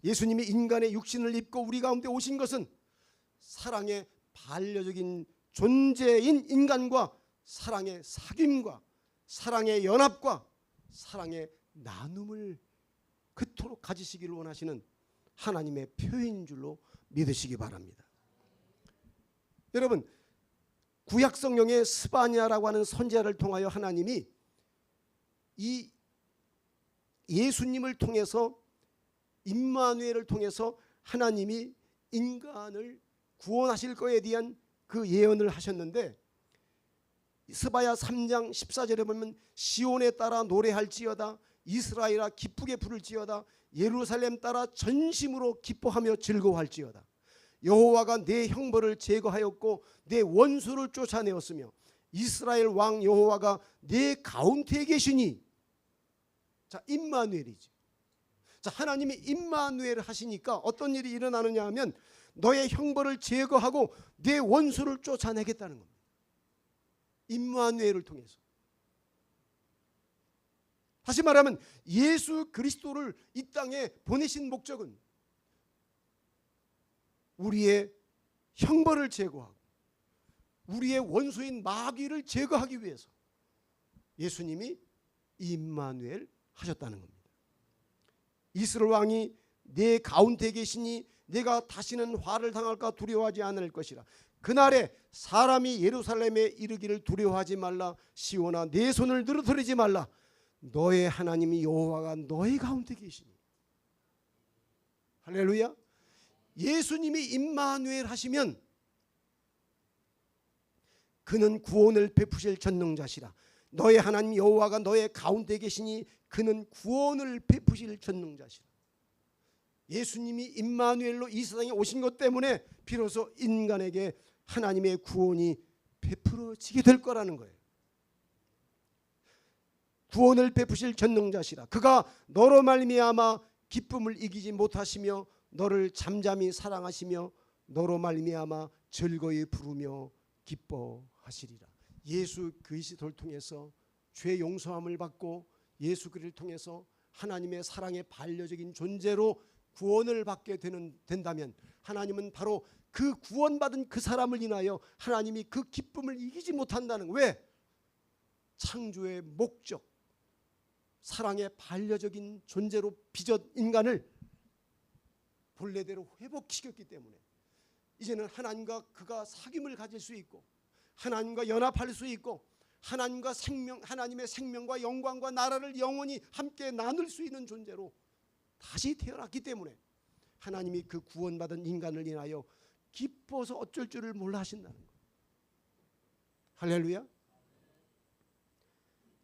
예수님이 인간의 육신을 입고 우리 가운데 오신 것은 사랑의 반려적인 존재인 인간과 사랑의 사귐과 사랑의 연합과 사랑의 나눔을 그토록 가지시기를 원하시는 하나님의 표현인 줄로 믿으시기 바랍니다. 여러분, 구약 성경의 스바냐라고 하는 선지자를 통하여 하나님이 이 예수님을 통해서, 임마누엘을 통해서 하나님이 인간을 구원하실 것에 대한 그 예언을 하셨는데, 스바야 3장 14절에 보면 시온에 따라 노래할지어다, 이스라엘아 기쁘게 부를지어다, 예루살렘 따라 전심으로 기뻐하며 즐거워할지어다. 여호와가 내 형벌을 제거하였고 내 원수를 쫓아내었으며 이스라엘 왕 여호와가 내 가운데에 계시니. 자, 임마누엘이지. 자, 하나님이 임마누엘 하시니까 어떤 일이 일어나느냐 하면 너의 형벌을 제거하고 내 원수를 쫓아내겠다는 겁니다. 임마누엘을 통해서. 다시 말하면 예수 그리스도를 이 땅에 보내신 목적은 우리의 형벌을 제거하고 우리의 원수인 마귀를 제거하기 위해서 예수님이 임마누엘 하셨다는 겁니다. 이스라엘 왕이 내 가운데 계시니 내가 다시는 화를 당할까 두려워하지 않을 것이라. 그날에 사람이 예루살렘에 이르기를 두려워하지 말라. 시온아 내 손을 늘어뜨리지 말라. 너의 하나님이 여호와가 너의 가운데 계시니. 할렐루야. 예수님이 임마누엘 하시면 그는 구원을 베푸실 전능자시라. 너의 하나님 여호와가 너의 가운데 계시니 그는 구원을 베푸실 전능자시라. 예수님이 임마누엘로 이 세상에 오신 것 때문에 비로소 인간에게 하나님의 구원이 베풀어지게 될 거라는 거예요. 구원을 베푸실 전능자시라. 그가 너로 말미암아 기쁨을 이기지 못하시며 너를 잠잠히 사랑하시며 너로 말미암아 즐거이 부르며 기뻐하시리라. 예수 그리스도를 통해서 죄 용서함을 받고 예수 그리스도를 통해서 하나님의 사랑의 반려적인 존재로 구원을 받게 된다면 하나님은 바로 그 구원받은 그 사람을 인하여 하나님이 그 기쁨을 이기지 못한다는 거예요. 왜? 창조의 목적, 사랑의 반려적인 존재로 빚은 인간을 본래대로 회복시켰기 때문에 이제는 하나님과 그가 사귐을 가질 수 있고 하나님과 연합할 수 있고 하나님과 하나님의 생명과 영광과 나라를 영원히 함께 나눌 수 있는 존재로 다시 태어났기 때문에 하나님이 그 구원받은 인간을 인하여 기뻐서 어쩔 줄을 몰라 하신다는 거예요. 할렐루야.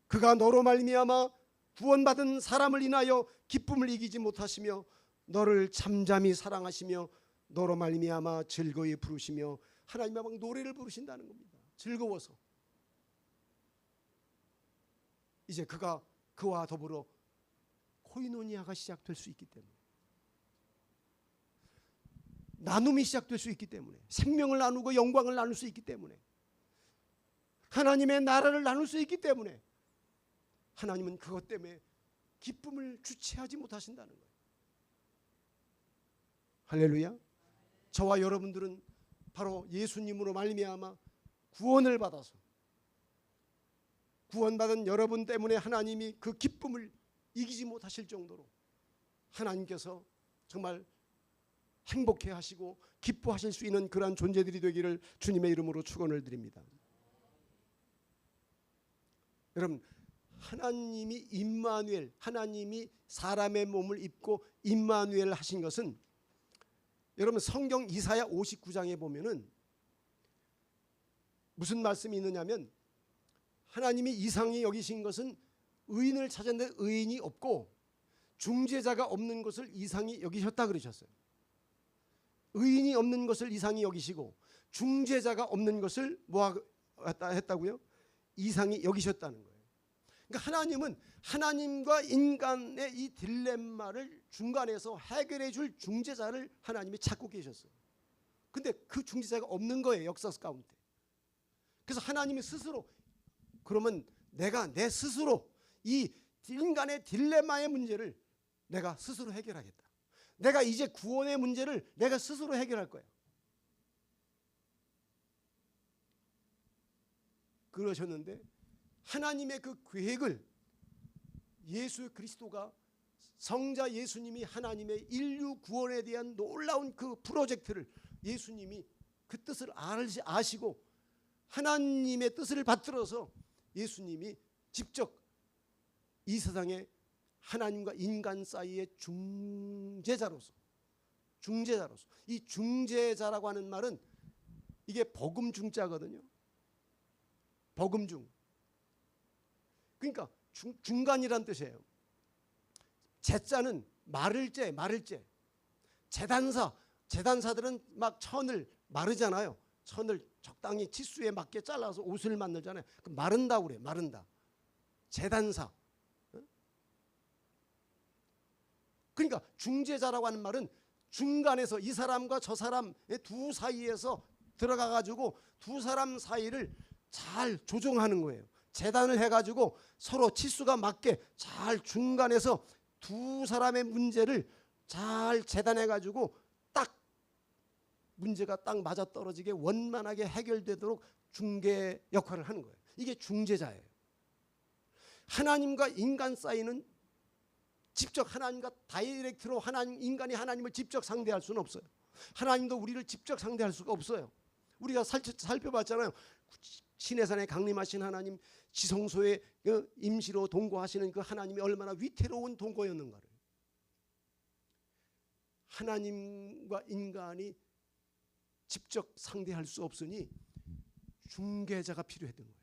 그가 너로 말미암아 구원받은 사람을 인하여 기쁨을 이기지 못하시며 너를 잠잠히 사랑하시며 너로 말미암아 즐거이 부르시며 하나님의 막 노래를 부르신다는 겁니다. 즐거워서. 이제 그와 더불어 코이노니아가 시작될 수 있기 때문에 나눔이 시작될 수 있기 때문에 생명을 나누고 영광을 나눌 수 있기 때문에 하나님의 나라를 나눌 수 있기 때문에 하나님은 그것 때문에 기쁨을 주체하지 못하신다는 거예요. 할렐루야. 저와 여러분들은 바로 예수님으로 말미암아 구원을 받아서 구원받은 여러분 때문에 하나님이 그 기쁨을 이기지 못하실 정도로 하나님께서 정말 행복해 하시고 기뻐하실 수 있는 그러한 존재들이 되기를 주님의 이름으로 축원을 드립니다. 여러분, 하나님이 임마누엘, 하나님이 사람의 몸을 입고 임마누엘 하신 것은 여러분 성경 이사야 59장에 보면은 무슨 말씀이 있느냐면 하나님이 이상히 여기신 것은 의인을 찾았는데 의인이 없고 중재자가 없는 것을 이상히 여기셨다 그러셨어요. 의인이 없는 것을 이상히 여기시고 중재자가 없는 것을 했다고요? 이상히 여기셨다는 거예요. 그러니까 하나님은 하나님과 인간의 이 딜레마를 중간에서 해결해 줄 중재자를 하나님이 찾고 계셨어요. 근데 그 중재자가 없는 거예요, 역사 가운데. 그래서 하나님이 스스로 그러면 내가 내 스스로 이 인간의 딜레마의 문제를 내가 스스로 해결하겠다. 내가 이제 구원의 문제를 내가 스스로 해결할 거야. 그러셨는데 하나님의 그 계획을 예수 그리스도가 성자 예수님이 하나님의 인류 구원에 대한 놀라운 그 프로젝트를 예수님이 그 뜻을 아시고 하나님의 뜻을 받들어서 예수님이 직접 이 세상에 하나님과 인간 사이의 중재자로서 이 중재자라고 하는 말은 이게 복음 중자거든요. 복음 중. 그러니까 중간이란 뜻이에요. 제자는 마를 재. 재단사들은 막 천을 마르잖아요. 천을 적당히 치수에 맞게 잘라서 옷을 만들잖아요. 마른다고 그래요. 마른다. 재단사. 그러니까 중재자라고 하는 말은 중간에서 이 사람과 저 사람의 두 사이에서 들어가 가지고 두 사람 사이를 잘 조정하는 거예요. 재단을 해가지고 서로 치수가 맞게 잘 중간에서 두 사람의 문제를 잘 재단해가지고 딱 문제가 딱 맞아떨어지게 원만하게 해결되도록 중개 역할을 하는 거예요. 이게 중재자예요. 하나님과 인간 사이는 직접 하나님과 다이렉트로 인간이 하나님을 직접 상대할 수는 없어요. 하나님도 우리를 직접 상대할 수가 없어요. 우리가 살펴봤잖아요. 시내산에 강림하신 하나님, 지성소에 임시로 동거하시는 그 하나님이 얼마나 위태로운 동거였는가를. 하나님과 인간이 직접 상대할 수 없으니 중개자가 필요했던 거예요.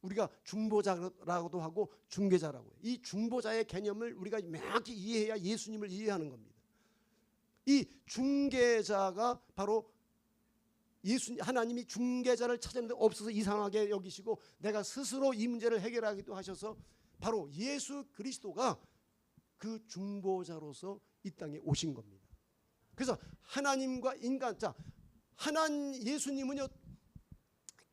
우리가 중보자라고도 하고 중개자라고 해요. 이 중보자의 개념을 우리가 명확히 이해해야 예수님을 이해하는 겁니다. 이 중개자가 바로 하나님이 중개자를 찾았는데 없어서 이상하게 여기시고 내가 스스로 이 문제를 해결하기도 하셔서 바로 예수 그리스도가 그 중보자로서 이 땅에 오신 겁니다. 그래서 하나님과 인간, 예수님은요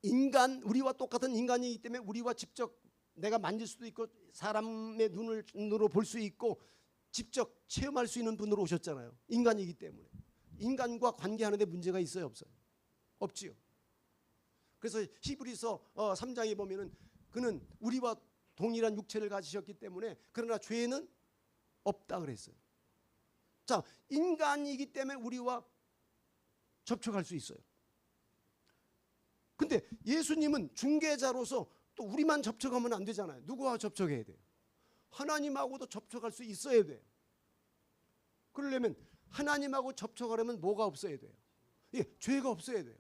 인간, 우리와 똑같은 인간이기 때문에 우리와 직접 내가 만질 수도 있고 사람의 눈으로 볼 수 있고 직접 체험할 수 있는 분으로 오셨잖아요. 인간이기 때문에. 인간과 관계하는 데 문제가 있어요, 없어요? 없지요. 그래서 히브리서 3장에 보면은 그는 우리와 동일한 육체를 가지셨기 때문에 그러나 죄는 없다 그랬어요. 자, 인간이기 때문에 우리와 접촉할 수 있어요. 근데 예수님은 중개자로서 또 우리만 접촉하면 안 되잖아요. 누구와 접촉해야 돼요? 하나님하고도 접촉할 수 있어야 돼요. 그러려면 하나님하고 접촉하려면 뭐가 없어야 돼요? 예, 죄가 없어야 돼요.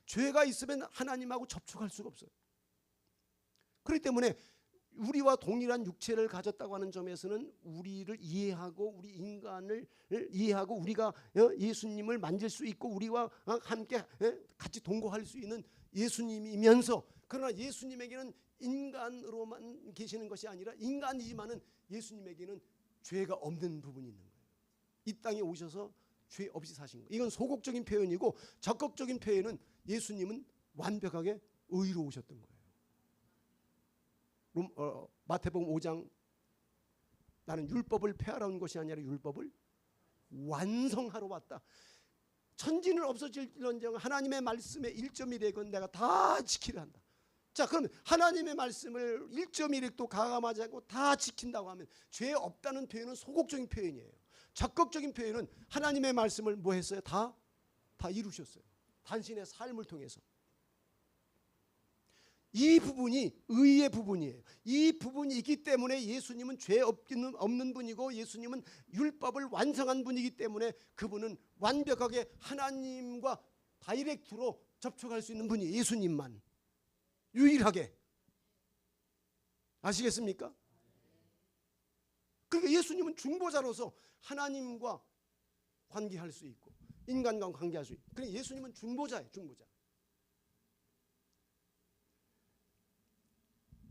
죄가 있으면 하나님하고 접촉할 수가 없어요. 그렇기 때문에 우리와 동일한 육체를 가졌다고 하는 점에서는 우리를 이해하고 우리 인간을 이해하고 우리가 예수님을 만질 수 있고 우리와 함께 같이 동거할 수 있는 예수님이면서 그러나 예수님에게는 인간으로만 계시는 것이 아니라 인간이지만은 예수님에게는 죄가 없는 부분이 있는 거예요. 이 땅에 오셔서 죄 없이 사신 거예요. 이건 소극적인 표현이고 적극적인 표현은 예수님은 완벽하게 의로우셨던 거예요. 마태복음 5장 나는 율법을 폐하러 온 것이 아니라 율법을 완성하러 왔다. 천지는 없어질런정 하나님의 말씀에 1.1획은 내가 다 지키려 한다. 자, 그럼 하나님의 말씀을 1.1획도 가감하지 않고 다 지킨다고 하면 죄 없다는 표현은 소극적인 표현이에요. 적극적인 표현은 하나님의 말씀을 뭐 했어요? 다 이루셨어요. 당신의 삶을 통해서. 이 부분이 의의 부분이에요. 이 부분이 있기 때문에 예수님은 죄 없는 분이고 예수님은 율법을 완성한 분이기 때문에 그분은 완벽하게 하나님과 다이렉트로 접촉할 수 있는 분이 예수님만 유일하게. 아시겠습니까? 그러니까 예수님은 중보자로서 하나님과 관계할 수 있고 인간과 관계할 수 있고 그러니까 예수님은 중보자예요. 중보자.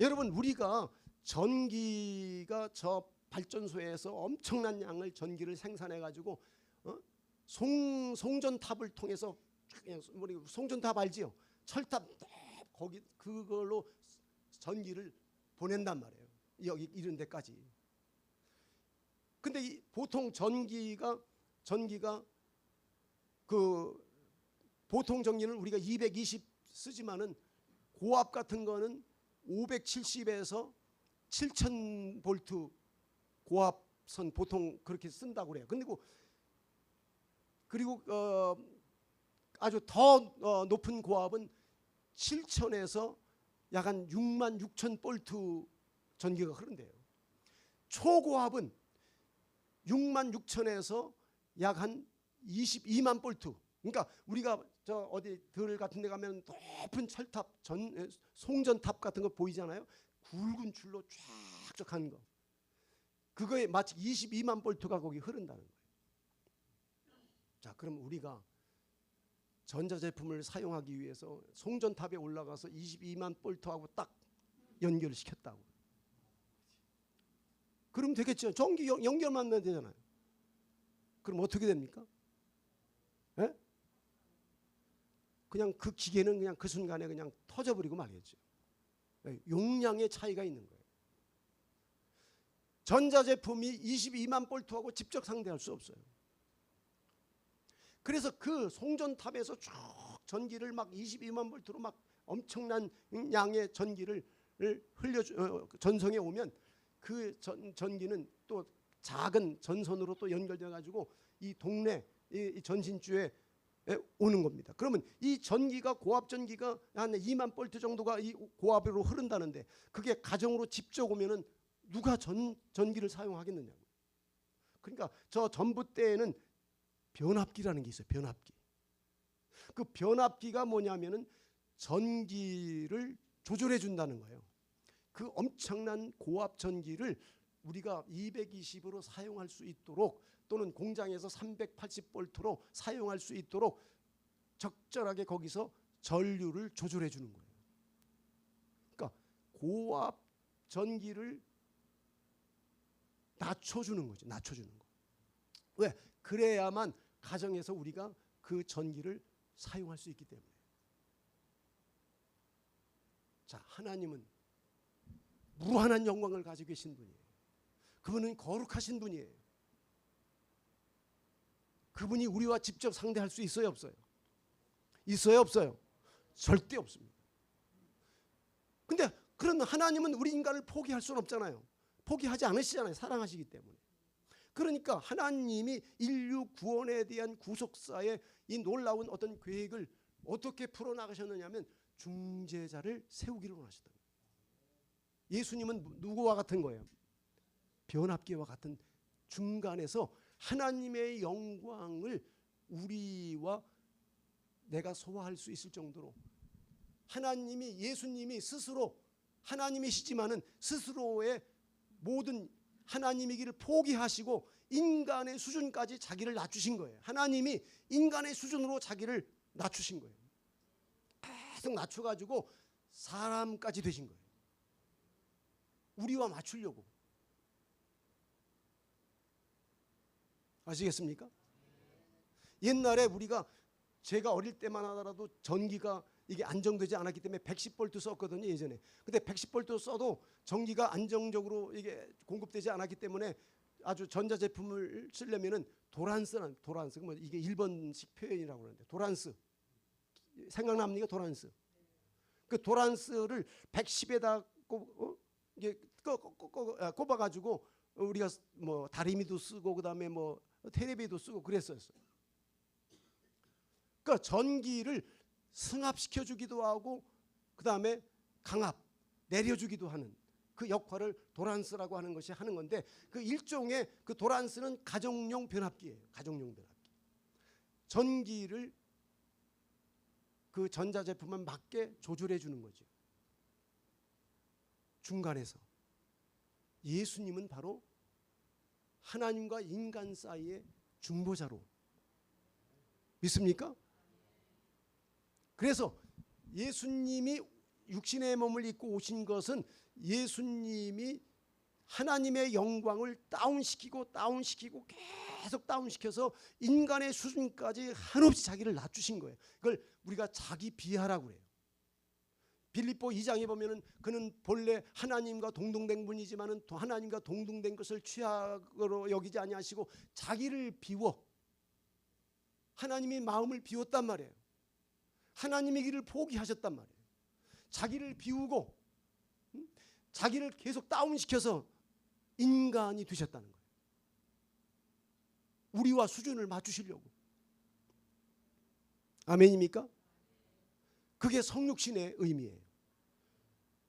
여러분 우리가 전기가 저 발전소에서 엄청난 양을 전기를 생산해 가지고 송전탑을 통해서 송전탑 알지요? 철탑 거기 그걸로 전기를 보낸단 말이에요. 여기 이런 데까지. 근데 보통 전기가 그 보통 전기는 우리가 220 쓰지만은 고압 같은 거는 570에서 7000 볼트 고압선 보통 그렇게 쓴다고 그래요. 그리고 아주 더 높은 고압은 7000에서 약 한 66,000 볼트 전기가 흐른대요. 초고압은 66,000에서 약 한 22만 볼트. 그러니까 우리가 저 어디 들 같은 데 가면 높은 철탑 송전탑 같은 거 보이잖아요. 굵은 줄로 쫙쫙 한 거. 그거에 마치 22만 볼트가 거기 흐른다는 거예요. 자, 그럼 우리가 전자제품을 사용하기 위해서 송전탑에 올라가서 22만 볼트하고 딱 연결을 시켰다고. 그럼 되겠죠. 전기 연결만 하면 되잖아요. 그럼 어떻게 됩니까? 예? 그냥 그 기계는 그냥 그 순간에 그냥 터져버리고 말겠죠. 용량의 차이가 있는 거예요. 전자제품이 22만 볼트하고 직접 상대할 수 없어요. 그래서 그 송전탑에서 쭉 전기를 막 22만 볼트로 막 엄청난 양의 전기를 전송해 오면 그 전기는 또 작은 전선으로 또 연결돼 가지고 이 동네 이 전신주에 오는 겁니다. 그러면 이 전기가 고압 전기가 한 2만 볼트 정도가 이 고압으로 흐른다는데 그게 가정으로 직접 오면은 누가 전기를 사용하겠느냐고. 그러니까 저 전봇대에는 변압기라는 게 있어요. 변압기. 그 변압기가 뭐냐면은 전기를 조절해 준다는 거예요. 그 엄청난 고압 전기를 우리가 220으로 사용할 수 있도록 또는 공장에서 380볼트로 사용할 수 있도록 적절하게 거기서 전류를 조절해 주는 거예요. 그러니까 고압 전기를 낮춰주는 거죠. 낮춰주는 거. 왜? 그래야만 가정에서 우리가 그 전기를 사용할 수 있기 때문에. 자, 하나님은 무한한 영광을 가지고 계신 분이에요. 그분은 거룩하신 분이에요. 그분이 우리와 직접 상대할 수 있어요, 없어요? 있어요, 없어요? 절대 없습니다. 근데 그런 하나님은 우리 인간을 포기할 수는 없잖아요. 포기하지 않으시잖아요. 사랑하시기 때문에. 그러니까 하나님이 인류 구원에 대한 구속사의 이 놀라운 어떤 계획을 어떻게 풀어나가셨느냐면 중재자를 세우기를 원하셨다. 예수님은 누구와 같은 거예요? 변압기와 같은 중간에서 하나님의 영광을 우리와 내가 소화할 수 있을 정도로 하나님이 예수님이 스스로 하나님이시지만은 스스로의 모든 하나님이기를 포기하시고 인간의 수준까지 자기를 낮추신 거예요. 하나님이 인간의 수준으로 자기를 낮추신 거예요. 계속 낮춰가지고 사람까지 되신 거예요. 우리와 맞추려고. 아시겠습니까? 옛날에 우리가 제가 어릴 때만 하더라도 전기가 이게 안정되지 않았기 때문에 110볼트 썼거든요, 예전에. 근데 110볼트 써도 전기가 안정적으로 이게 공급되지 않았기 때문에 아주 전자제품을 쓰려면은 도란스, 뭐 이게 일본식 표현이라고 하는데 도란스. 생각납니까? 도란스. 그 도란스를 110에다 꼽아가지고 우리가 뭐 다리미도 쓰고 그다음에 뭐 테레비도 쓰고 그랬었어요. 그러니까 전기를 승합시켜 주기도 하고 그다음에 강압 내려주기도 하는 그 역할을 도란스라고 하는 것이 하는 건데 그 일종의 그 도란스는 가정용 변압기예요. 가정용 변압기. 전기를 그 전자제품에 맞게 조절해 주는 거죠. 중간에서. 예수님은 바로 하나님과 인간 사이의 중보자로 믿습니까? 그래서 예수님이 육신의 몸을 입고 오신 것은 예수님이 하나님의 영광을 다운시키고 계속 다운시켜서 인간의 수준까지 한없이 자기를 낮추신 거예요. 그걸 우리가 자기 비하라고 그래요. 빌립보 2장에 보면은 그는 본래 하나님과 동등된 분이지만은 하나님과 동등된 것을 취약으로 여기지 아니하시고 자기를 비워 하나님이 마음을 비웠단 말이에요. 하나님의 길을 포기하셨단 말이에요. 자기를 비우고 자기를 계속 다운시켜서 인간이 되셨다는 거예요. 우리와 수준을 맞추시려고. 아멘입니까? 그게 성육신의 의미예요.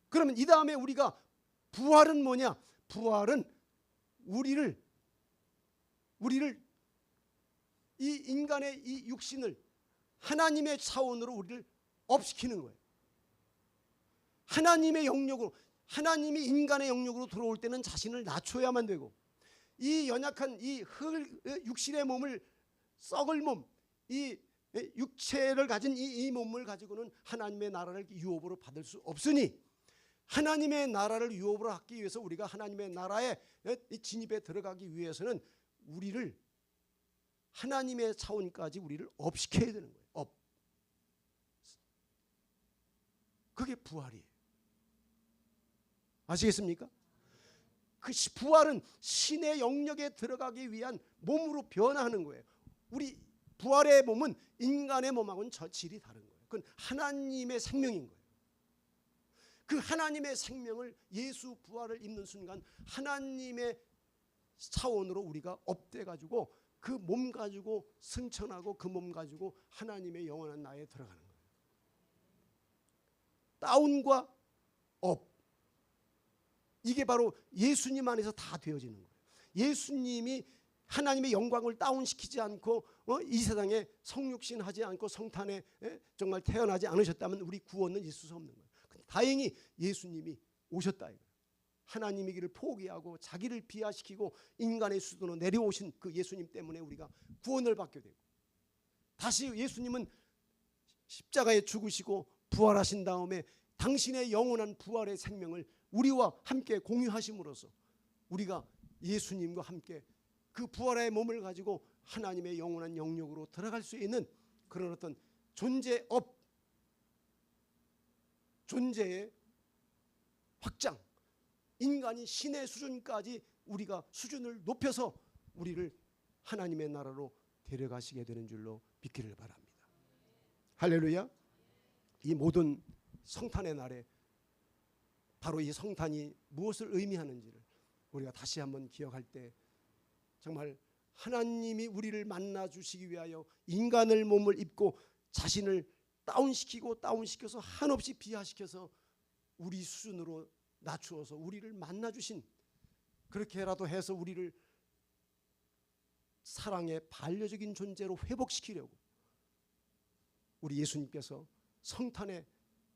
그러면 이 다음에 우리가 부활은 뭐냐? 부활은 우리를 이 인간의 이 육신을 하나님의 차원으로 우리를 업시키는 거예요. 하나님의 영역으로 하나님이 인간의 영역으로 들어올 때는 자신을 낮춰야만 되고 이 연약한 이 육신의 몸을 썩을 몸, 이 육체를 가진 이 몸을 가지고는 하나님의 나라를 유업으로 받을 수 없으니 하나님의 나라를 유업으로 하기 위해서 우리가 하나님의 나라에 진입에 들어가기 위해서는 우리를 하나님의 차원까지 우리를 업시켜야 되는 거예요. 업. 그게 부활이에요. 아시겠습니까? 그 부활은 신의 영역에 들어가기 위한 몸으로 변화하는 거예요. 우리 부활의 몸은 인간의 몸하고는 질이 다른 거예요. 그건 하나님의 생명인 거예요. 그 하나님의 생명을 예수 부활을 입는 순간 하나님의 차원으로 우리가 업돼 가지고 그 몸 가지고 승천하고 그 몸 가지고 하나님의 영원한 나라에 들어가는 거예요. 다운과 업, 이게 바로 예수님 안에서 다 되어지는 거예요. 예수님이 하나님의 영광을 다운시키지 않고 이 세상에 성육신 하지 않고 성탄에 정말 태어나지 않으셨다면 우리 구원은 있을 수 없는 거예요. 다행히 예수님이 오셨다 이거예요. 하나님이기를 포기하고 자기를 비하시키고 인간의 수준으로 내려오신 그 예수님 때문에 우리가 구원을 받게 되고, 다시 예수님은 십자가에 죽으시고 부활하신 다음에 당신의 영원한 부활의 생명을 우리와 함께 공유하심으로써 우리가 예수님과 함께 그 부활의 몸을 가지고 하나님의 영원한 영역으로 들어갈 수 있는 그런 어떤 존재업, 존재의 확장, 인간이 신의 수준까지 우리가 수준을 높여서 우리를 하나님의 나라로 데려가시게 되는 줄로 믿기를 바랍니다. 할렐루야. 이 모든 성탄의 날에 바로 이 성탄이 무엇을 의미하는지를 우리가 다시 한번 기억할 때 정말 하나님이 우리를 만나 주시기 위하여 인간을 몸을 입고 자신을 다운시켜서 한없이 비하시켜서 우리 수준으로 낮추어서 우리를 만나 주신, 그렇게라도 해서 우리를 사랑의 반려적인 존재로 회복시키려고 우리 예수님께서 성탄에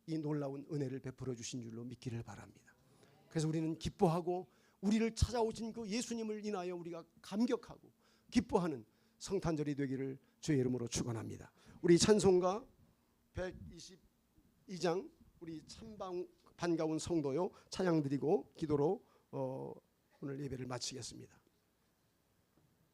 이 놀라운 은혜를 베풀어 주신 줄로 믿기를 바랍니다. 그래서 우리는 기뻐하고 우리를 찾아오신 그 예수님을 인하여 우리가 감격하고 기뻐하는 성탄절이 되기를 주의 이름으로 축원합니다. 우리 찬송가 122장 우리 참 반가운 성도요 찬양 드리고 기도로 오늘 예배를 마치겠습니다.